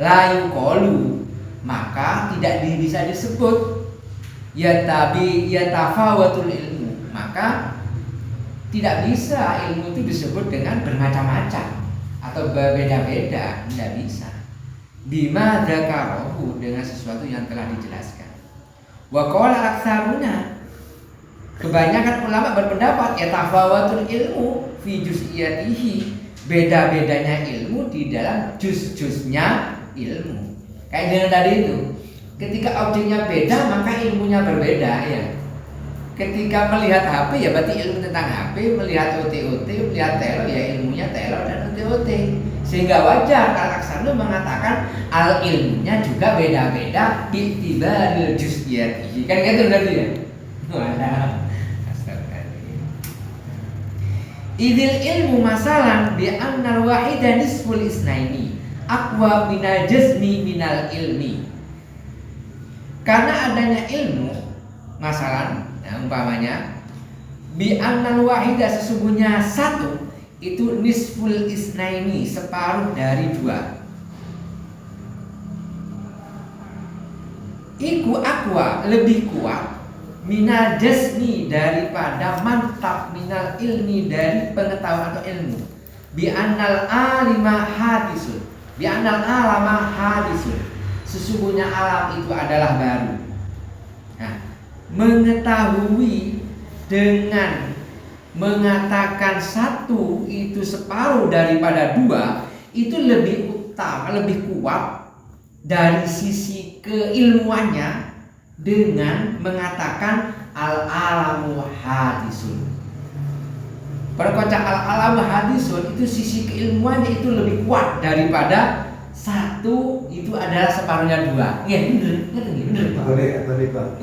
Speaker 1: layu kolu, maka tidak bisa disebut yatafawatul ilmu, maka tidak bisa ilmu itu disebut dengan bermacam-macam atau berbeda-beda, tidak bisa. Bima dzakarahu, dengan sesuatu yang telah dijelaskan. Wa qala aktsaruna, kebanyakan ulama berpendapat yatafawatul ilmu fi juz'iyatihi, beda-bedanya ilmu di dalam juz-juznya ilmu. Kayak dengan tadi itu, ketika objeknya beda maka ilmunya berbeda ya. Ketika melihat HP ya berarti ilmu tentang HP, melihat OT-OT, melihat telo ya ilmunya telo dan OT-OT. Sehingga wajar Al-Aksanu mengatakan al ilmunya juga beda-beda bi'tibaril juz'iyatihi. Kan gitu berarti ya? Wadah. Idil ilmu masalan bi annal wahida nisful isnaini aqwa minal jazmi minal ilmi. Karena adanya ilmu masalan, ya, umpamanya bi annal wahida, sesungguhnya satu itu nisful isnaini, separuh dari dua. Iku aqwa, lebih kuat, minal jasmi, daripada mantap, minal ilmi, dari pengetahuan atau ilmu. Bi annal alima hadisun, bi annal alama hadisun, sesungguhnya alam itu adalah baru. Nah, mengetahui dengan mengatakan satu itu separuh daripada dua itu lebih utama, lebih kuat dari sisi keilmuannya dengan mengatakan al-alamu hadisun. Perkataan al-alamu hadisun itu sisi keilmuannya itu lebih kuat daripada satu itu adalah separuhnya dua. Iya bener Pak.
Speaker 5: Balik Pak.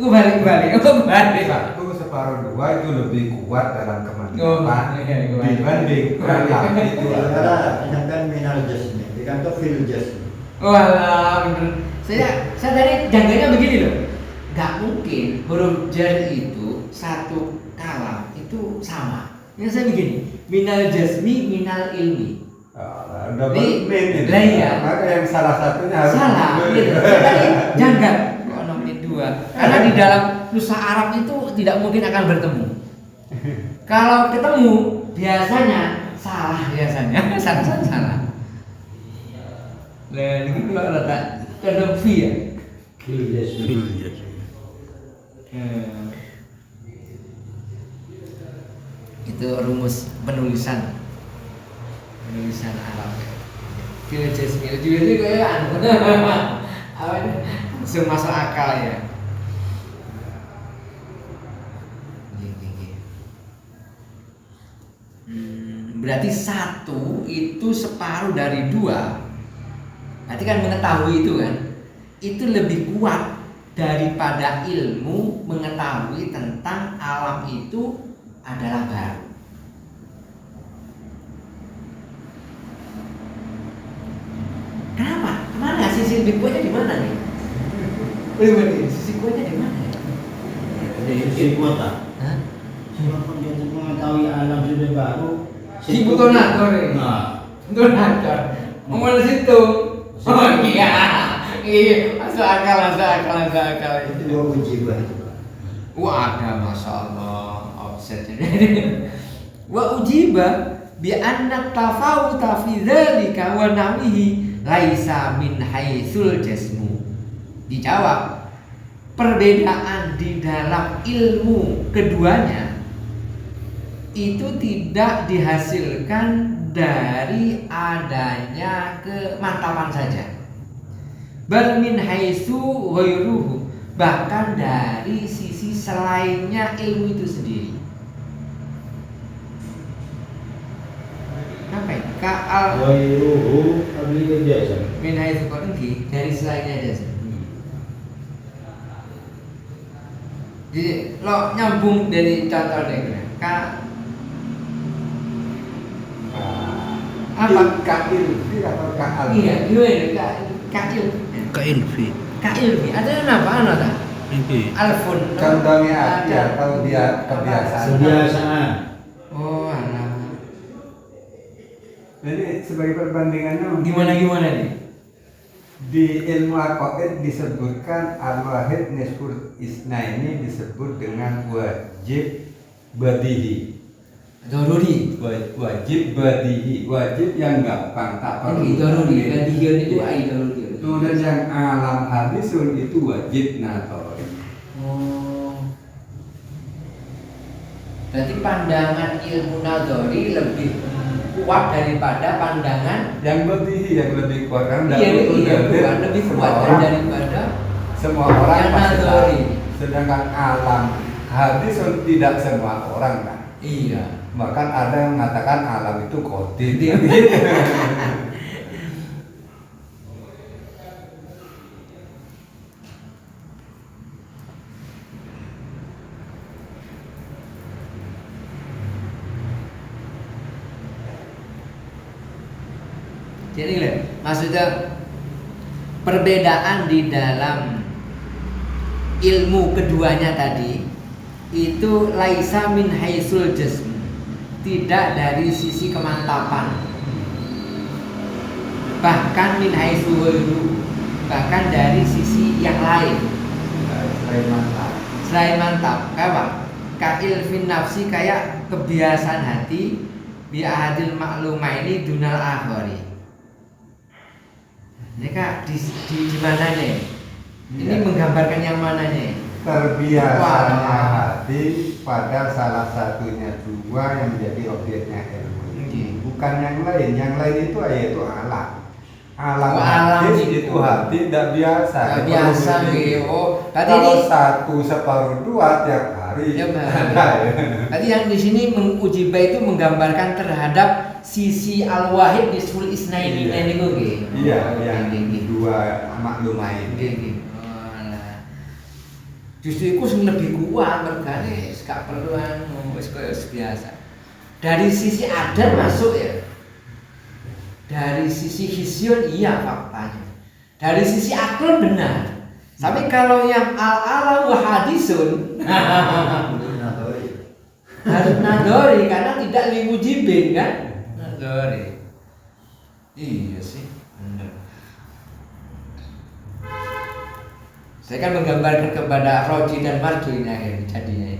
Speaker 1: Balik.
Speaker 4: Satu separuh dua itu lebih kuat dalam
Speaker 1: Oh,
Speaker 4: kemantapan
Speaker 1: iya,
Speaker 4: dibanding alam itu adalah
Speaker 5: Misalkan minal jasmi, dikantor fil jasmi.
Speaker 1: Walah, bener. Saya tadi jangganya begini loh. Gak mungkin huruf jar itu satu kalam itu sama. Yang saya begini, minal jasmi, minal ilmi.
Speaker 4: double min itu.
Speaker 1: Lah iya.
Speaker 4: Maka yang salah satunya harus
Speaker 1: Salah,
Speaker 4: double.
Speaker 1: gitu. Saya tadi janggal kok nomor dua. Karena di dalam nusa Arab itu tidak mungkin akan bertemu. Kalau ketemu biasanya salah biasanya. Salah. Lah ini kalau letak kandung fi ya.
Speaker 3: Fil jasmi.
Speaker 1: Itu rumus penulisan Arab. Fil jasmi itu kayak apa ini? Langsung masuk akal ya. Berarti satu itu separuh dari dua. Berarti kan mengetahui itu kan, itu lebih kuat daripada ilmu mengetahui tentang alam itu adalah baru. sisi lebih kuatnya di mana nih? Bener, sisi kuatnya di mana?
Speaker 3: Sisi kota.
Speaker 1: Hah?
Speaker 3: Siapapun dia untuk mengetahui alam sudah baru.
Speaker 1: Si Butonator ini.
Speaker 3: Nah,
Speaker 1: Butonator. Ngomong di situ. Oh iya. Iya, masuk akal.
Speaker 5: Itu gua uji gua itu.
Speaker 1: Wah, ada masya Allah offset ini. Wa ujiba bi anna tafawuta fi dzalika wa namihi laisa min haitsul jasmu. Dijawab, perbedaan di dalam ilmu keduanya itu tidak dihasilkan dari adanya kemantapan saja. Bal min haitsu ghairuhu, bahkan dari sisi selainnya ilmu itu sendiri. Apa ya? Ka'al
Speaker 3: wairuhu abli kerja.
Speaker 1: min haitsu qadhi, dari selainnya aja. Jadi lo nyambung dari contoh deh, apa?
Speaker 4: Ka'ilfi atau ka'al?
Speaker 1: Iya, gimana? Ka'il.
Speaker 2: Keilfi.
Speaker 1: Ka'ilfi. Ada apa tak?
Speaker 2: Ini.
Speaker 1: Alfun.
Speaker 4: Contohnya ya, kalau dia kebiasaan.
Speaker 3: Kebiasaan.
Speaker 1: Oh, alah.
Speaker 4: Jadi sebagai perbandingannya
Speaker 1: Gimana nih?
Speaker 4: di ilmu aqaid disebutkan al-wahid nisful isna ini disebut dengan wajib badihi.
Speaker 1: Doruri.
Speaker 4: Wajib badihi, wajib yang gampang tak perlu.
Speaker 1: Ini doruri. Badihion itu ai doruri.
Speaker 4: Kemudian yang alam hadisun itu wajib nadori.
Speaker 1: Oh. Berarti pandangan ilmu nadori lebih kuat daripada pandangan
Speaker 4: Yang badihi yang lebih kuat karena
Speaker 1: iya,
Speaker 4: dalam
Speaker 1: iya,
Speaker 4: dalil
Speaker 1: kuat, lebih
Speaker 4: semua
Speaker 1: kuat
Speaker 4: orang-
Speaker 1: daripada
Speaker 4: semua orang
Speaker 1: yang
Speaker 4: pasti tahu.
Speaker 1: nadori.
Speaker 4: Sedangkan alam hadisun tidak semua orang kan.
Speaker 1: Iya.
Speaker 4: Bahkan ada yang mengatakan alam itu kodim.
Speaker 1: Jadi maksudnya perbedaan di dalam ilmu keduanya tadi itu laisa min haitsul jasm, tidak dari sisi kemantapan, bahkan min haitsul ghairu, bahkan dari sisi yang lain selain mantap. Kayak kail fin nafsi, kayak kebiasaan hati bi ahadil maklumaini dunal akhari. Ini kak di mananya? Ini
Speaker 4: Iya.
Speaker 1: menggambarkan yang mananya?
Speaker 4: Terbiasanya
Speaker 1: Wah.
Speaker 4: hati pada salah satunya dua yang menjadi objeknya ilmu ini. Bukan yang lain. Yang lain itu yaitu alam. Alam
Speaker 1: Oh, alam
Speaker 4: hadis
Speaker 1: itu.
Speaker 4: itu hati tidak biasa.
Speaker 1: Nggak
Speaker 4: Itu
Speaker 1: biasa
Speaker 4: perlu
Speaker 1: gitu.
Speaker 4: didik.
Speaker 1: Oh, berarti
Speaker 4: Kalau
Speaker 1: ini
Speaker 4: satu separuh dua tiap hari.
Speaker 1: Ya, Bang.
Speaker 4: ada ya.
Speaker 1: berarti yang di sini ujibah itu menggambarkan terhadap sisi al-wahid nisful isnaini
Speaker 4: Iya.
Speaker 1: ini kok nggih.
Speaker 4: Iya,
Speaker 1: Oh,
Speaker 4: yang
Speaker 1: nggih, nggih.
Speaker 4: dua maklumah
Speaker 1: Nggih,
Speaker 4: ini.
Speaker 1: nggih. Oh, alah. Justru itu sing lebih kuat mergane gak perlu anu wis koyo biasa. Dari sisi adat masuk ya. Dari sisi hisyun iya faktanya. Dari sisi akal benar. Tapi kalau yang al-alam wa hadisun harus nadori karena tidak limujibin kan? Nadori. Iya sih, benar. Saya kan menggambarkan kepada roji dan marju ini akhirnya jadinya.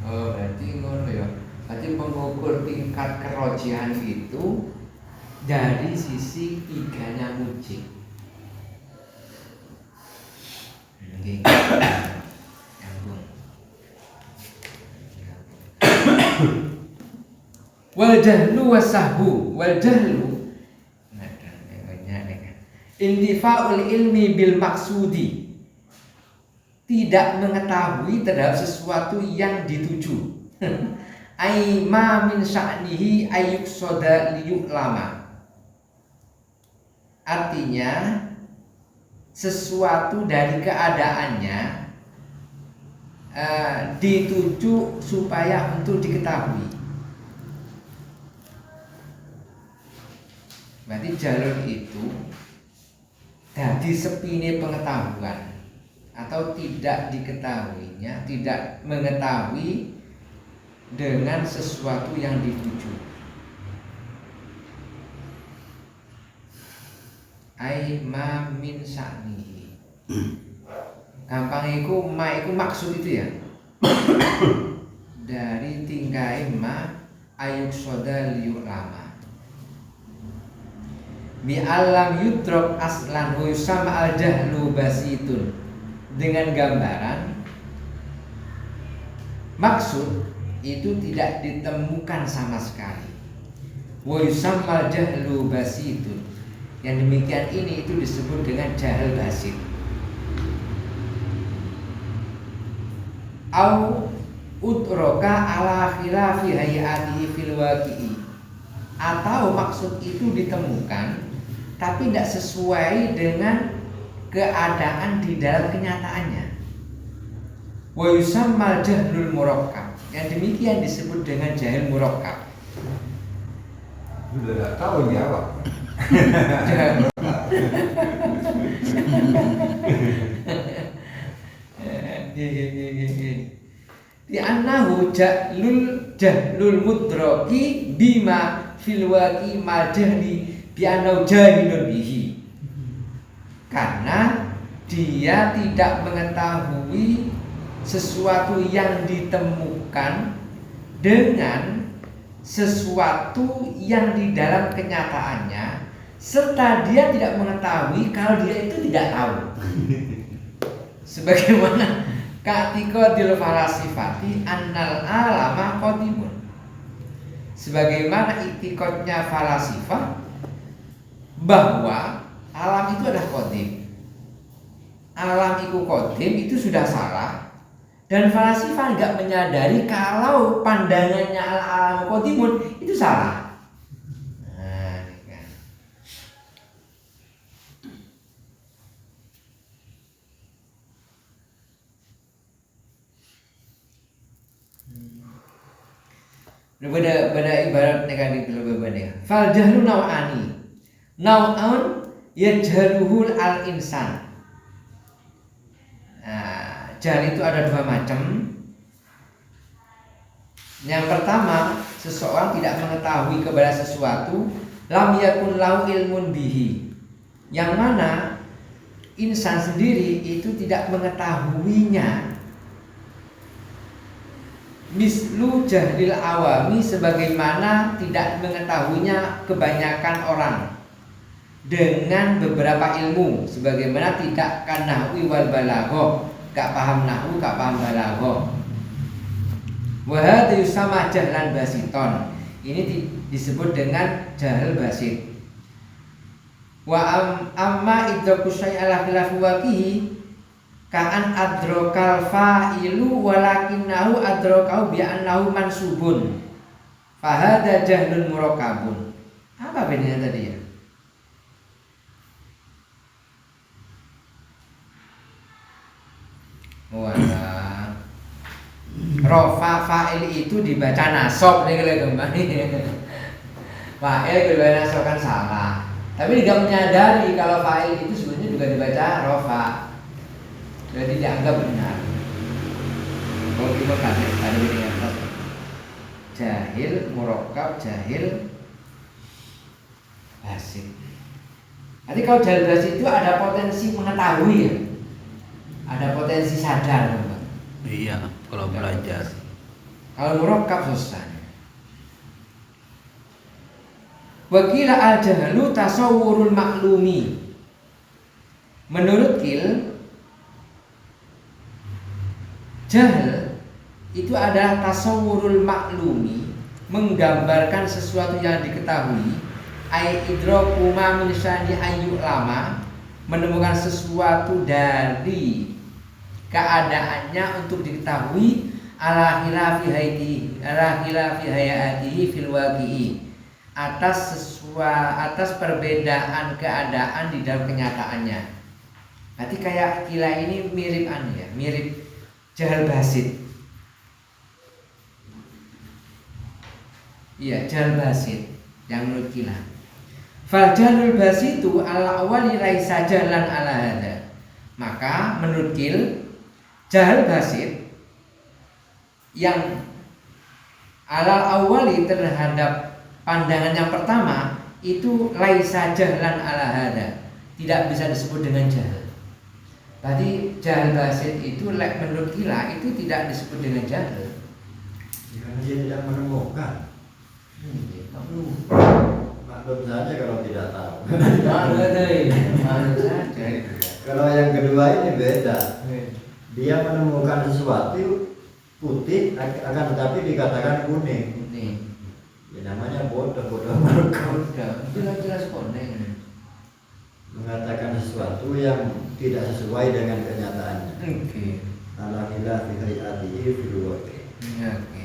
Speaker 1: Oh, berarti ngono ya. Berarti mengukur tingkat kerojian itu dari sisi tiganya mujib. Oke. Nyambung. Wal jahlu wasahbu, wal jahlu intifa'ul ilmi bil maksudi, tidak mengetahui terhadap sesuatu yang dituju. Ai ma min sya'nihi ayyuqsada liyu'lama. Artinya sesuatu dari keadaannya dituju supaya untuk diketahui. Berarti jalur itu dadi sepine pengetahuan atau tidak diketahuinya, tidak mengetahui dengan sesuatu yang dituju. Ai ma min sa'nihi. Gampang iku ma iku maksud itu ya. Dari tingkai ma ayuk soda liuk lama. Bi alam yudrok aslan sama al jahlu basitun. Dengan gambaran maksud itu tidak ditemukan sama sekali. Wa yusammal jahlu basitun. Yang demikian ini itu disebut dengan jahil basit. Au utroka ala khilafi hayatihi fil waqi'i. Atau maksud itu ditemukan tapi tidak sesuai dengan keadaan di dalam kenyataannya. Wa yusammal jahlul murakkab. Yang demikian disebut dengan jahil murakkab.
Speaker 4: Udah nggak tahu jawab.
Speaker 1: Di annahu jahlul mudraki bima fil waqi mal jahli bi annahu jahilun bihi. Karena dia tidak mengetahui sesuatu yang ditemukan dengan sesuatu yang di dalam kenyataannya, serta dia tidak mengetahui kalau dia itu tidak tahu. Sebagaimana katika falasifati annal alama qadimun. Sebagaimana itikadnya falasifah bahwa alam itu adalah qadim. Alam itu qadim itu sudah salah. Dan falasifah nggak menyadari kalau pandangannya al-alam qadimun itu salah. Nah, kan. Beda ibarat negatif berbeda. Fal jahlu naw'ani. Naw'an yajhaluhul al-insan. Jahil itu ada dua macam. Yang pertama, seseorang tidak mengetahui kepada sesuatu lam yakun lahu ilmun bihi. Yang mana insan sendiri itu tidak mengetahuinya. Mislu jahlil awami, sebagaimana tidak mengetahuinya kebanyakan orang dengan beberapa ilmu, sebagaimana tidak kan nahwi wal balaghoh, gak paham nahwu, gak paham balaghoh. Wa hadza yusama jahlan basiton. Ini disebut dengan jahil basit. Wa amma idraku syai' ala khilafi waqihi ka'an adrakal fa'ilu walakinnahu adrakahu bi annahu mansubun. Fa hadza jahlun murakkabun. Apa bedanya tadi ya? Wala rofa fa'il itu dibaca nasab nih kalau kembali. Fa'il dibaca nasab kan salah. Tapi tidak menyadari kalau fa'il itu sebenarnya juga dibaca rofa. Jadi dianggap benar. Kalau kita kasih tadi dengan jahil murakkab, jahil basit. Nanti kalau jahil basit itu ada potensi mengetahui ya. Ada potensi sadar, Bang.
Speaker 2: Iya, kalau belajar.
Speaker 1: Kalau murakkab susah. Wakila al-jahlu tasawwurul maklumi. Menurut Kil, jahl itu adalah tasawwurul maklumi, menggambarkan sesuatu yang diketahui. Ai idraku ma min syani ayu lama, menemukan sesuatu dari keadaannya untuk diketahui ala khilafi hayatihi fil waqi'i, atas perbedaan keadaan di dalam kenyataannya. Nanti kayak Kila ini mirip ya, mirip jahil basit. Iya, jahil basit yang menurut Kila. Fal jahlul basitu ala awali laisa jalan ala hada. Maka menurut Qil, jahal basit yang ala awali terhadap pandangan yang pertama itu laisa jalan ala hada, tidak bisa disebut dengan jahal. Berarti jahal basit itu menurut Qila itu tidak disebut dengan jahal.
Speaker 5: Karena dia tidak menemukan. Maklum saja kalau tidak tahu.
Speaker 1: Malu saja.
Speaker 5: Kalau yang kedua ini beda. Dia menemukan sesuatu putih akan tetapi dikatakan kuning. Ya namanya bodoh menemukan.
Speaker 1: Jelas koneng.
Speaker 5: Mengatakan sesuatu yang tidak sesuai dengan kenyataannya.
Speaker 1: Oke.
Speaker 5: Alhamdulillah fi hayatihi fil waqi.
Speaker 1: Oke.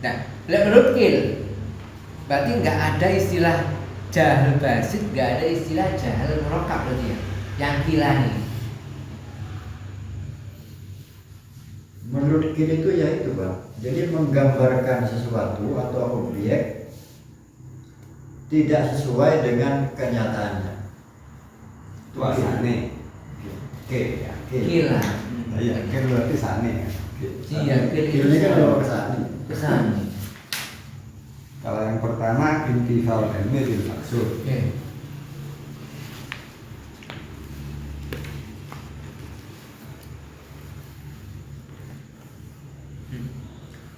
Speaker 1: Nah, menurut Qil, berarti nggak ada istilah jahal basit, nggak ada istilah jahal murakkab berarti ya. Yang Qila nih.
Speaker 5: Menurut Qil itu ya itu Bang. Jadi menggambarkan sesuatu atau objek tidak sesuai dengan kenyataannya.
Speaker 4: Itu asane. Oke, ya.
Speaker 1: Qila.
Speaker 4: Iya, kan berarti sane ya.
Speaker 1: Iya, Qil
Speaker 5: Qil ini kan
Speaker 1: itu
Speaker 5: dua kesana.
Speaker 1: kesana.
Speaker 4: Kalau yang pertama intifal ilmi bil maksud.
Speaker 1: Oke.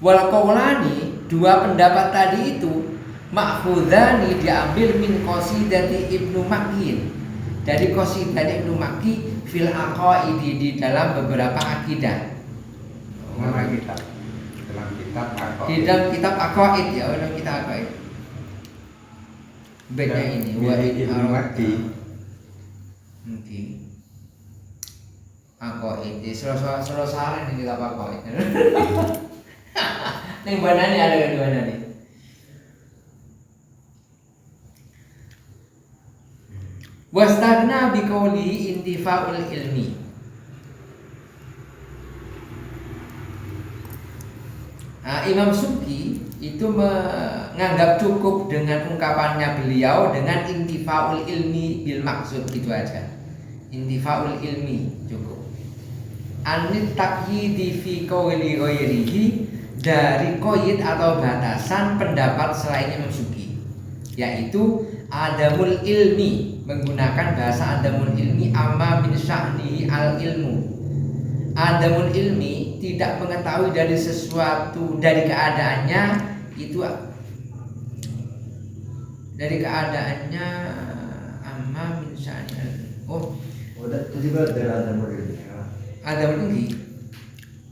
Speaker 1: Wal qaulani, dua pendapat tadi itu ma'khudhani diambil min qasidati Ibnu Makki. Dari qasidah Ibnu Makki fil aqaidi di dalam beberapa akidah.
Speaker 4: Mana kitab? Dalam kitab apa?
Speaker 1: Di dalam kitab aqaid ya, dalam kitab aqaid. Beda ini
Speaker 4: Ibnu Makki.
Speaker 1: Oke. Aqaid. Salah ini kitab aqaid. Ning banane ada kedua nih. Wastagna biqauli intifa'ul ilmi. Imam Subki itu menganggap cukup dengan ungkapannya beliau dengan intifa'ul ilmi bil maksud gitu aja. Intifa'ul ilmi cukup. Anit taqyidi fi qawli ghairihi, dari qaid atau batasan pendapat selain Imam Subki, yaitu adamul ilmi, menggunakan bahasa adamul ilmi amma min sya'nihi al ilmu. Adamul ilmi tidak mengetahui dari sesuatu, dari keadaannya itu, dari keadaannya amma min sya'nihi. Oh,
Speaker 5: Udah tiba dari adamul ilmi.
Speaker 1: adamul ilmi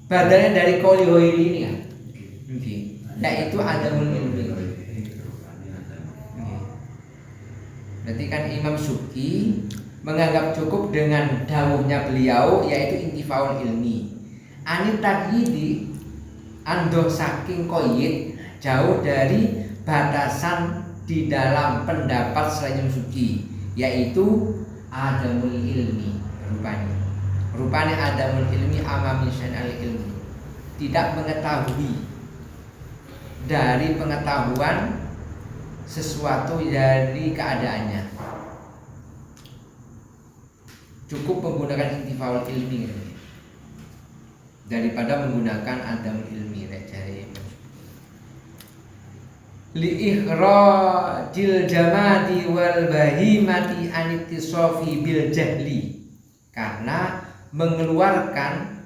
Speaker 1: badannya dari qauli ghairi ini ya. Oke. Yaitu adamul ilmi. Berarti kan Imam Subki menganggap cukup dengan dawuhnya beliau yaitu intifaul ilmi. Anit taqyidi andoh saking qaid, jauh dari batasan di dalam pendapat selain Imam Subki, yaitu adamul ilmi. Rupanya adamul ilmi amami al ilmi, tidak mengetahui dari pengetahuan sesuatu dari keadaannya. Cukup menggunakan intifaul ilmi daripada menggunakan adamul ilmi dari li ikhrajil jamadi wal bahimati anittisofi bil jahli, karena mengeluarkan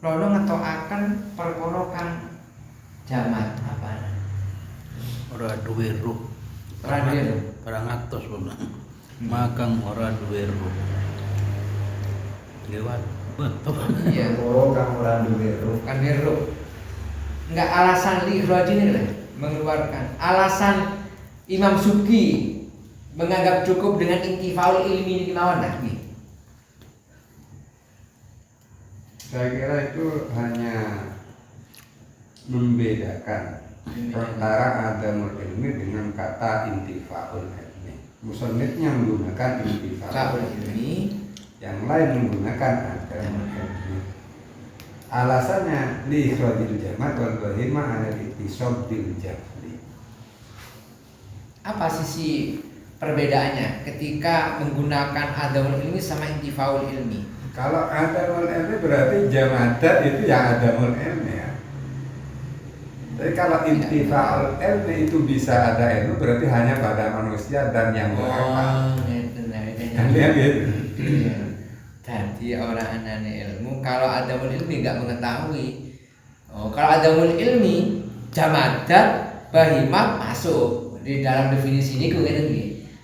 Speaker 1: prolong atau akan perkorokan jamat apa?
Speaker 2: Ora duwe ruh.
Speaker 1: Ora duwe ruh.
Speaker 2: Perang atos pula. Makang ora duwe ruh. Lewat betul.
Speaker 1: Iya.
Speaker 5: Oh, kamu randu biru.
Speaker 1: Kan ruh. Enggak alasan li ikhrajin lah, mengeluarkan. Alasan Imam Subki menganggap cukup dengan intifaul ilmi ini mawon dah nggih.
Speaker 4: Saya kira itu hanya membedakan perkara adamul ilmi dengan kata intifaul ilmi. Musannifnya menggunakan intifaul ilmi, yang lain menggunakan adamul ilmi. Alasannya li ikhrajil jamat wal bahimah ala ittisab bil jahli.
Speaker 1: apa sisi perbedaannya ketika menggunakan adamul ilmi sama intifaul ilmi?
Speaker 4: Kalau adamul ilmi berarti jamadat itu yang adamul ilmi ya. Tapi kalau intifaul ilmi itu bisa ada ilmu berarti hanya pada manusia dan yang berakal. Kan lihat gitu.
Speaker 1: Jadi orang anane ilmu kalau adamul ilmi nggak mengetahui. Kalau adamul ilmi jamadat bahimah masuk di dalam definisi ini gue.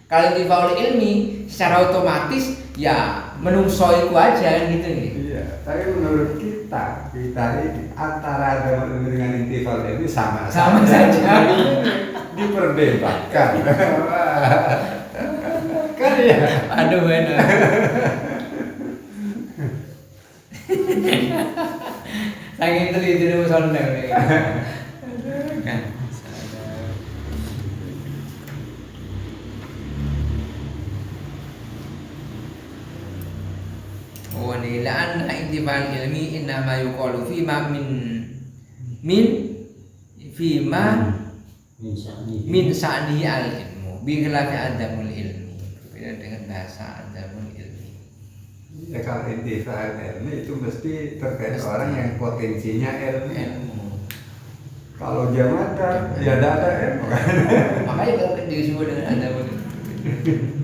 Speaker 1: Kalau intifaul ilmi secara otomatis ya menungso iku aja kan gitu nih.
Speaker 4: Iya, tapi menurut kita ini antara adamul ilmi dengan intifaul ilmi sama
Speaker 1: saja.
Speaker 4: Diperdebatkan. Kan ya.
Speaker 1: Aduh benar. Saking teliti dulu sondang nih. Kan. Wanila anna intifal ilmi innama yuqalu fima min sa'nihi al ilmu bi khilafi adamul ilmi. Berbeda dengan bahasa adamul ilmi.
Speaker 4: Ya kalau intifal ilmi itu mesti terkait orang yang potensinya ilmu. Kalau jamadah ya tidak ada ilmu kan.
Speaker 1: Makanya kalau disebut dengan adamul ilmi.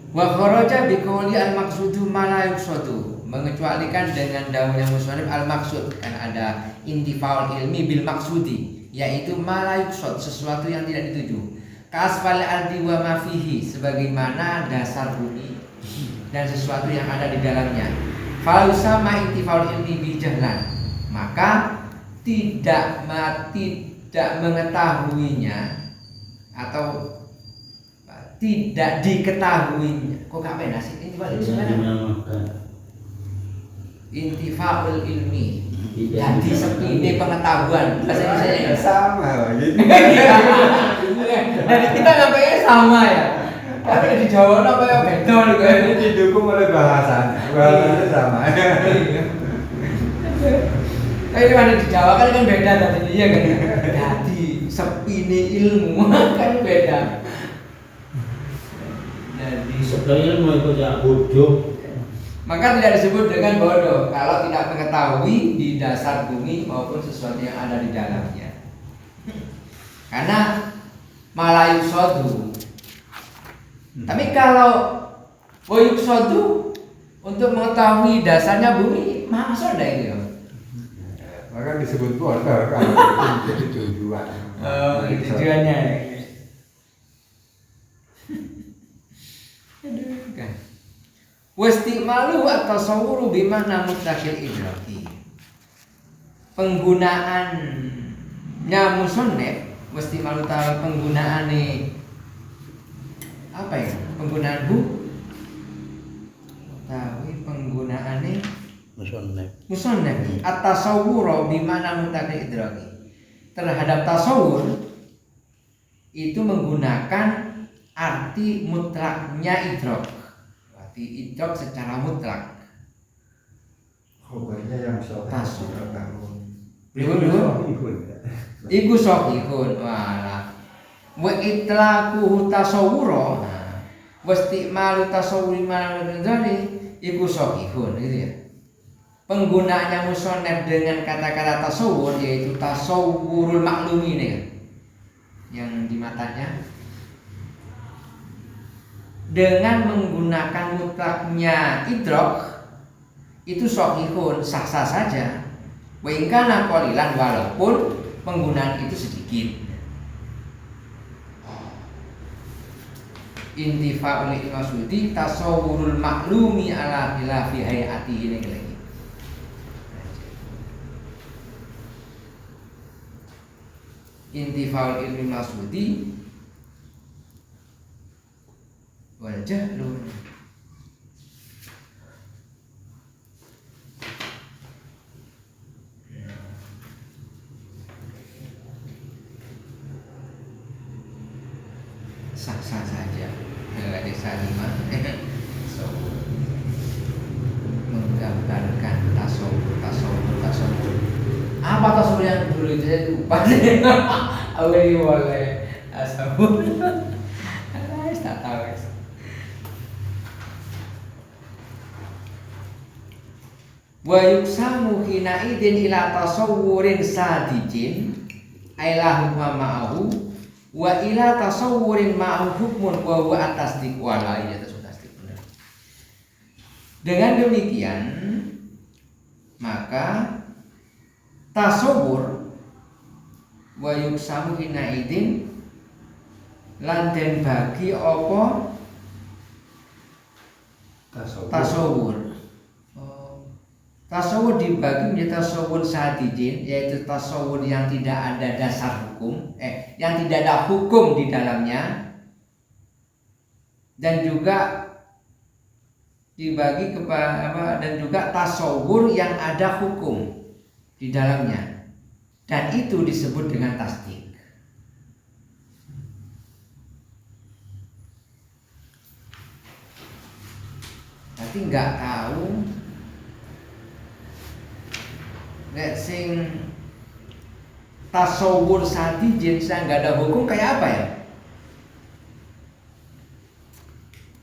Speaker 1: Wa kharaja bi qawli al maqsudu ma la yuqsadu, mengecualikan dengan dawuhnya musannif al maqsud, karena ada intifaul ilmi bil maqsudi, yaitu ma la yuqsad, sesuatu yang tidak dituju. Kasfal ardi wa ma fihi, sebagaimana dasar bumi dan sesuatu yang ada di dalamnya. Fa usama intifaul ilmi bi jahlan, maka tidak mengetahuinya atau tidak diketahuinya. Kok gak pernah sih intifaul ilmi sebenarnya? Intifaul ilmi. Jadi sepine pengetahuan. Bahasa Indonesia
Speaker 4: sama gitu.
Speaker 1: Jadi kita nampaknya sama ya. Tapi di Jawa nampaknya beda nih kayak
Speaker 4: Ini didukung oleh bahasanya. Bahasanya sama.
Speaker 1: Tapi kalau di Jawa kan beda tadi iya kan. Jadi sepine ilmu kan beda. Jadi
Speaker 3: Sebenarnya ilmu itu ya bodoh.
Speaker 1: maka tidak disebut dengan bodoh kalau tidak mengetahui di dasar bumi maupun sesuatu yang ada di dalamnya. Karena malayu sodu. Tapi kalau boyuk sodu untuk mengetahui dasarnya bumi, masa ada itu ya?
Speaker 4: Maka disebut bodoh kalau itu jadi tujuan.
Speaker 1: Oh, tujuannya. Kan. Wastimalu atau sawuru bimana mutlaqil idraki. Penggunaannya musannaf wastimalu tahu penggunaane apa ya? Penggunaan penggunaane musannaf at-tasawwur bimana mutlaqil idraki. Terhadap tasawur itu menggunakan arti mutlaknya idrok. Berarti idrok secara mutlak.
Speaker 5: Khabarnya yang
Speaker 1: Tasawwur.
Speaker 4: Ikut.
Speaker 1: Iku sahihun wala. Wa itlaquhu tasawwura. Wa istimalu tasawwuri manadzali iku sahihun gitu ya. Penggunaannya musannaf dengan kata-kata tasawwur yaitu tasawwurul maklumi ini kan. Yang di matanya dengan menggunakan mutlaknya idrok itu sahihun, sah-sah saja. Wa in kana qalilan, walaupun penggunaan itu sedikit. Intifa'ul maqsudi tasawwurul maklumi ala khilafi hayatihi ini lagi. Intifa'ul ilmi maqsudi wal jahlu sah-sah saja dengan disalima menggambarkan tasawur apa tasawur yang dulu itu saya lupa. Boleh tasawur. Wis tak tahu wis. Wa yuksamu hina idin ila tasawurin sadijin ailahu ma'ahu wa ila tasawurin ma'ahu hukmun wa huwa at-tasdiq wa la ilaha illallah. Dengan demikian maka tasawur wa yuksamu hina idin lan den bagi apa tasawur. Tasawur dibagi menjadi tasawur sadijin, yaitu tasawur yang tidak ada dasar hukum, yang tidak ada hukum di dalamnya, dan juga dibagi kepada dan juga tasawur yang ada hukum di dalamnya, dan itu disebut dengan tasdik. Nanti nggak tahu. Nek sing tasawur sadijin saya nggak ada hukum kayak apa ya?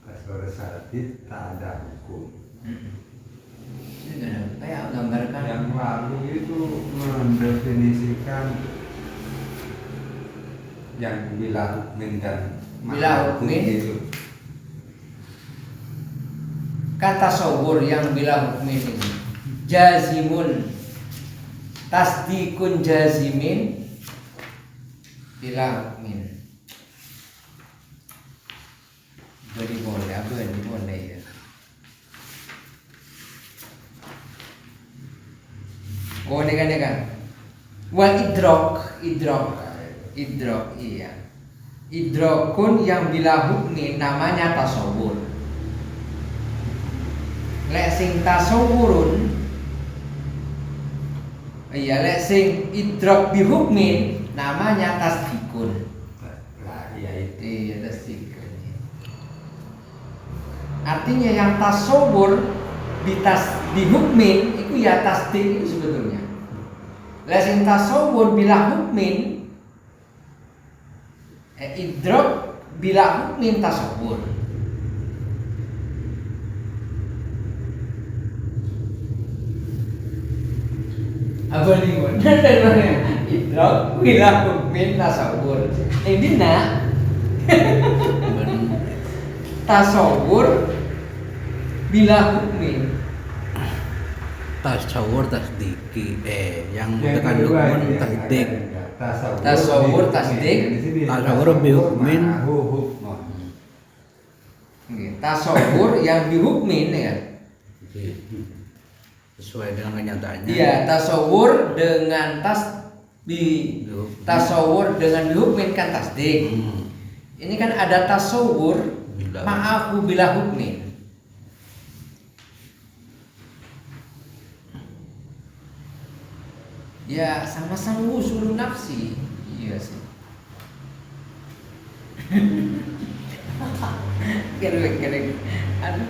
Speaker 4: Tasawur sadid tak ada hukum.
Speaker 1: Kayak gambarkan
Speaker 4: Yang lalu itu mendefinisikan yang bila hukmin dan
Speaker 1: Bila hukmin.
Speaker 4: itu.
Speaker 1: kata tasawur yang bila hukmin ini jazimun tasdikun jazimin bila hukmin. Beri boleh apa ini boleh ya. Oh kan wal idrok iya idrokun yang bila hukmin namanya tasawur. Lek sing tasawurun iya lek sing idrok bi hukmin namanya tasdikun.
Speaker 4: Lah iya itu.
Speaker 1: Iya tasdikun. Artinya yang tasawur di hukmin itu ya tasdik itu sebetulnya. Lek sing tasawur bila hukmin idrok bila hukmin tasawur. Apa nih mon? Idrok bila hukmin tasawur. Dina tasawur bila hukmin.
Speaker 2: Tasawur tasdiki yang
Speaker 4: Yang
Speaker 2: tekan
Speaker 4: kedua
Speaker 2: hukmun
Speaker 4: ini
Speaker 2: tasdik.
Speaker 1: Tasawur, tasdik.
Speaker 2: Tasawur bi hukmin.
Speaker 1: Tasawur yang dihukmin ya.
Speaker 2: Sesuai dengan kenyataannya.
Speaker 1: Iya, tasawur dengan tasawur dengan dihukmin kan tasdik. Ini kan ada tasawur ma'ahu bila hukmin. Ya sama-sama usul nafsi. Iya sih. Kira-kira aduh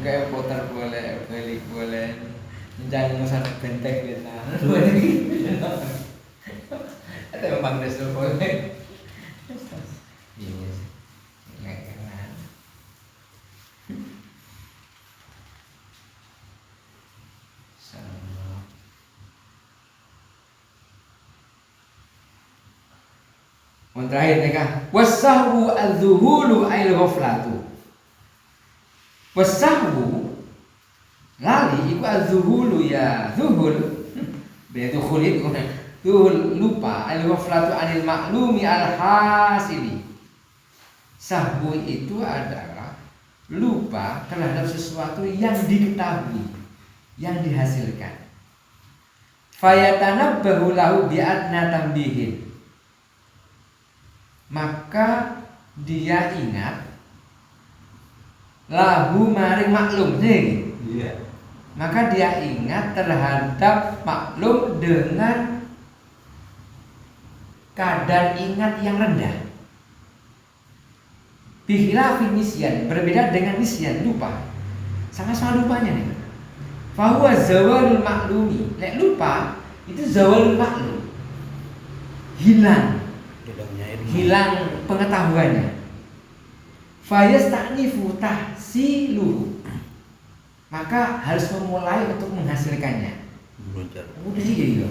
Speaker 1: kayak putar boleh, balik boleh. Jangan usah bentek gitu. Ada memang dasar boleh. Iya sih. Nggak kena. Sama. Yang terakhir mereka wasahwu al-zuhulu al-ghaflatu. Wasahwu lali iku al-zuhulu ya zuhul. Begitu khulit zuhul lupa al-ghaflatu anil maklumi al-hasili. Sahwu itu adalah lupa terhadap sesuatu yang diketahui, yang dihasilkan. Fayatanabbahu lahu bi'adna tambihin. Maka dia ingat lahu maring maklum nih.
Speaker 4: Iya.
Speaker 1: Maka dia ingat terhadap maklum dengan kadar ingat yang rendah. Bikhilafi nisyan, berbeda dengan nisyan, lupa. Sama-sama lupanya nih. Fahuwa zawalul maklumi. Lek lupa itu zawalul maklum. Hilang
Speaker 2: Hilangnya ilmu.
Speaker 1: hilang pengetahuannya. Fayasta'nifu tahsiluhu, maka harus memulai untuk menghasilkannya.
Speaker 2: Belajar.
Speaker 1: Udah iya.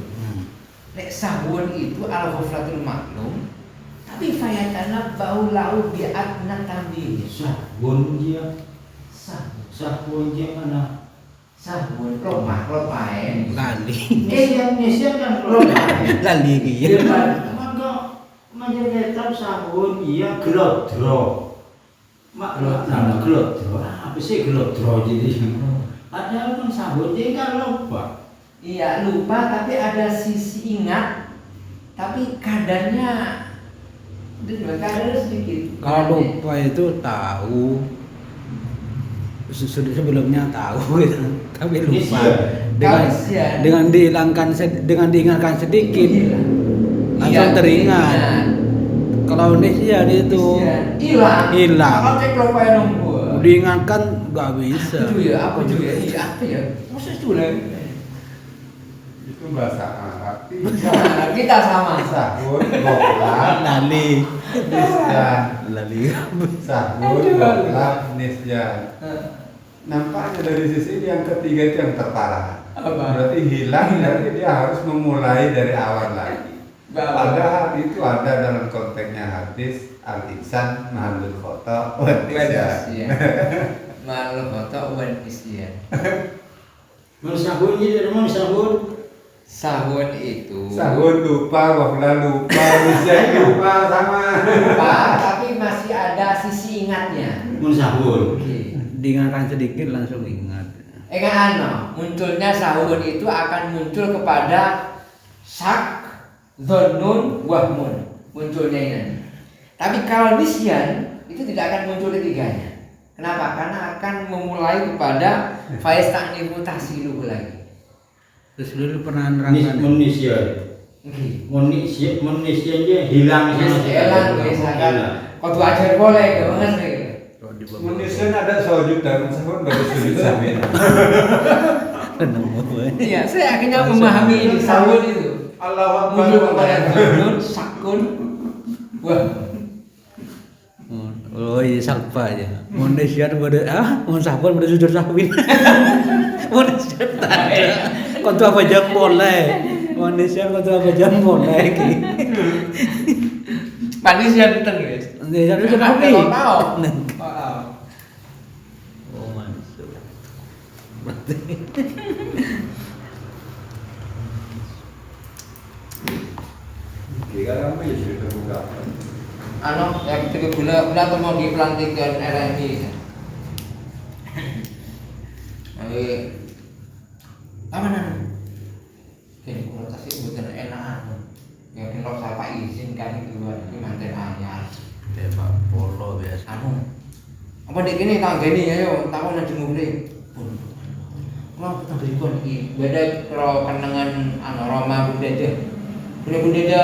Speaker 1: Lek sahun itu al-ghaflatul maklum, tapi fayatana bau lau bi'atna tambih.
Speaker 3: Sahun dia.
Speaker 1: Sahun.
Speaker 3: Sahun dia mana?
Speaker 1: Sahun klopain.
Speaker 2: Lali.
Speaker 3: Yang Indonesia kan kelompok.
Speaker 2: Lali iya.
Speaker 3: Maka menyeretap sahun iya gelodro. Mak gelodro. Apa sih gelodro jadi? Padahal kan sahun dia kan lupa.
Speaker 1: Iya lupa, tapi ada sisi ingat, tapi kadarnya kadar sedikit.
Speaker 2: Kalau lupa itu tahu, sebelumnya tahu gitu, tapi lupa. Dengan dihilangkan, dengan diingatkan sedikit, langsung teringat. Kalau nisyan itu hilang.
Speaker 1: Kalau cek lupa nunggu.
Speaker 2: Diingatkan nggak bisa.
Speaker 1: Itu ya, apa juga? Iya apa ya? Masa itu lah.
Speaker 4: Itu bahasa Arab.
Speaker 1: Kita sama.
Speaker 4: Sahun, goflat,
Speaker 2: Lali.
Speaker 4: nisyan.
Speaker 2: Lali.
Speaker 4: Sahun, goflat, nisyan. Nampaknya dari sisi yang ketiga itu yang terparah.
Speaker 1: Apa?
Speaker 4: Berarti hilang, berarti dia harus memulai dari awal lagi. Padahal itu ada dalam konteksnya hadis al-insan mahallul khata wa nisyan.
Speaker 1: Mahallul khata wa nisyan.
Speaker 3: Mau sahun jadi mau sahun.
Speaker 1: Sahun itu
Speaker 4: Sahun lupa, goflat lupa, nisyan lupa sama.
Speaker 1: lupa, tapi masih ada sisi ingatnya.
Speaker 3: Mau sahun.
Speaker 2: Diingatkan sedikit langsung ingat.
Speaker 1: Kan munculnya sahun itu akan muncul kepada syak, dzannun, wahmun. Munculnya ini. Tapi kalau nisyan itu tidak akan muncul ketiganya. Kenapa? Karena akan memulai kepada fayasta'nifu tahsiluhu lagi.
Speaker 2: Terus dulu pernah nerangkan
Speaker 3: Manusia. Manusia aja hilang sama
Speaker 1: Hilang, misalkan kau ajar boleh, kau ngerti.
Speaker 4: Manusia ada sujud dalam sahun baru sujud samin.
Speaker 1: Iya, saya akhirnya memahami ini sahun itu.
Speaker 4: Allahu
Speaker 1: Muncul
Speaker 4: Akbar.
Speaker 1: kepada dzannun, syakun, wah.
Speaker 2: Oh iya sakpa aja. Mau nisyan mau sahun pada sujud sahwin. Mau nisyan tak ada. Kau tuh apa jam boleh. Mau nisyan kau tuh apa jam boleh.
Speaker 1: Panisnya betul guys.
Speaker 2: Nisyan itu sahwin.
Speaker 1: Tahu.
Speaker 2: Oh masuk.
Speaker 4: Sekarang apa ya sudah terbuka?
Speaker 1: Yang tiga gula atau mau dipelantikan RMI. Apa Kini kalau kasih bukan enak. Ya kalau saya izinkan itu ini manten anyar.
Speaker 2: Tembak polo biasa.
Speaker 1: Apa dek ini tangga ini ya yo, tahu nanti mulai. Mau kita berikan ini. Beda kalau kenangan Roma bunda aja. Bunda aja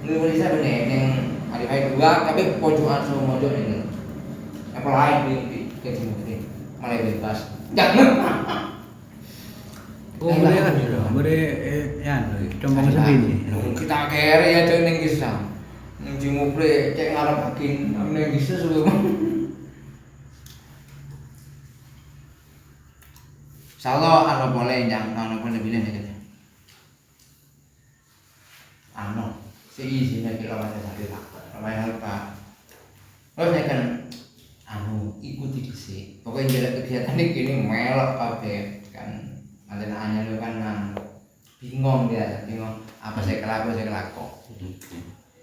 Speaker 1: Indonesia bener yang hari dua, tapi pojokan semua mojok ini. Yang lain di Timur malah bebas. Jangan.
Speaker 2: Oh boleh kan juga. Boleh ya, combong sendiri.
Speaker 1: Kita kere ya cek neng kisah. Neng Timur cek ngarep akin neng kisah sebelum. Salah anu boleh yang anu boleh bilang ya. Anu seisinya kira masa sakit lah. Ramai apa? Terus kan anu ikuti sih. Pokoknya jalan kegiatan ini melok kabeh kan. Antenanya lu kan bingung dia, bingung apa saya kelaku.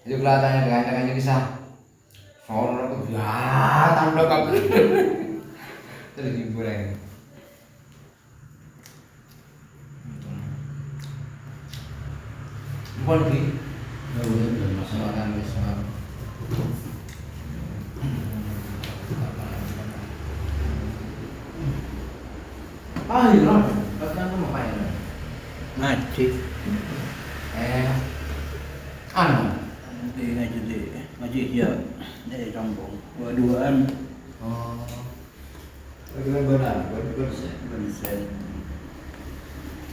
Speaker 1: Itu kelihatannya dengan kisah. Soalnya tuh ya tanda kabeh. Terus hiburan. Bukan di masalah besar. Iya, bahkan kamu ngapain?
Speaker 2: Ngaji.
Speaker 1: Anu.
Speaker 2: Ngaji ya. Combong. Dua-duaan.
Speaker 1: Oh.
Speaker 5: Bagaimana benar?
Speaker 2: Bensen.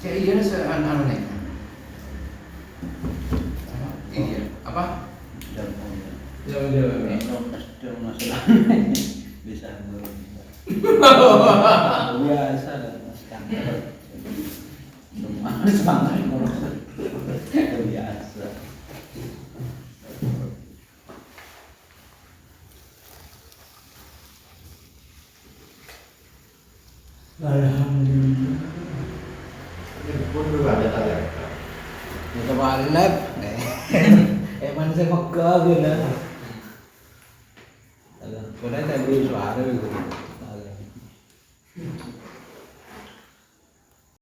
Speaker 1: Cek iya anu nih. Iya, apa?
Speaker 2: Dan Minum es masalah bisa biasa dan standar semangat biasa.
Speaker 3: Alhamdulillah.
Speaker 5: Pun dulu ada tanya.
Speaker 2: Itu balik. Emang saya megah gitu. Kalau saya beli suara gitu.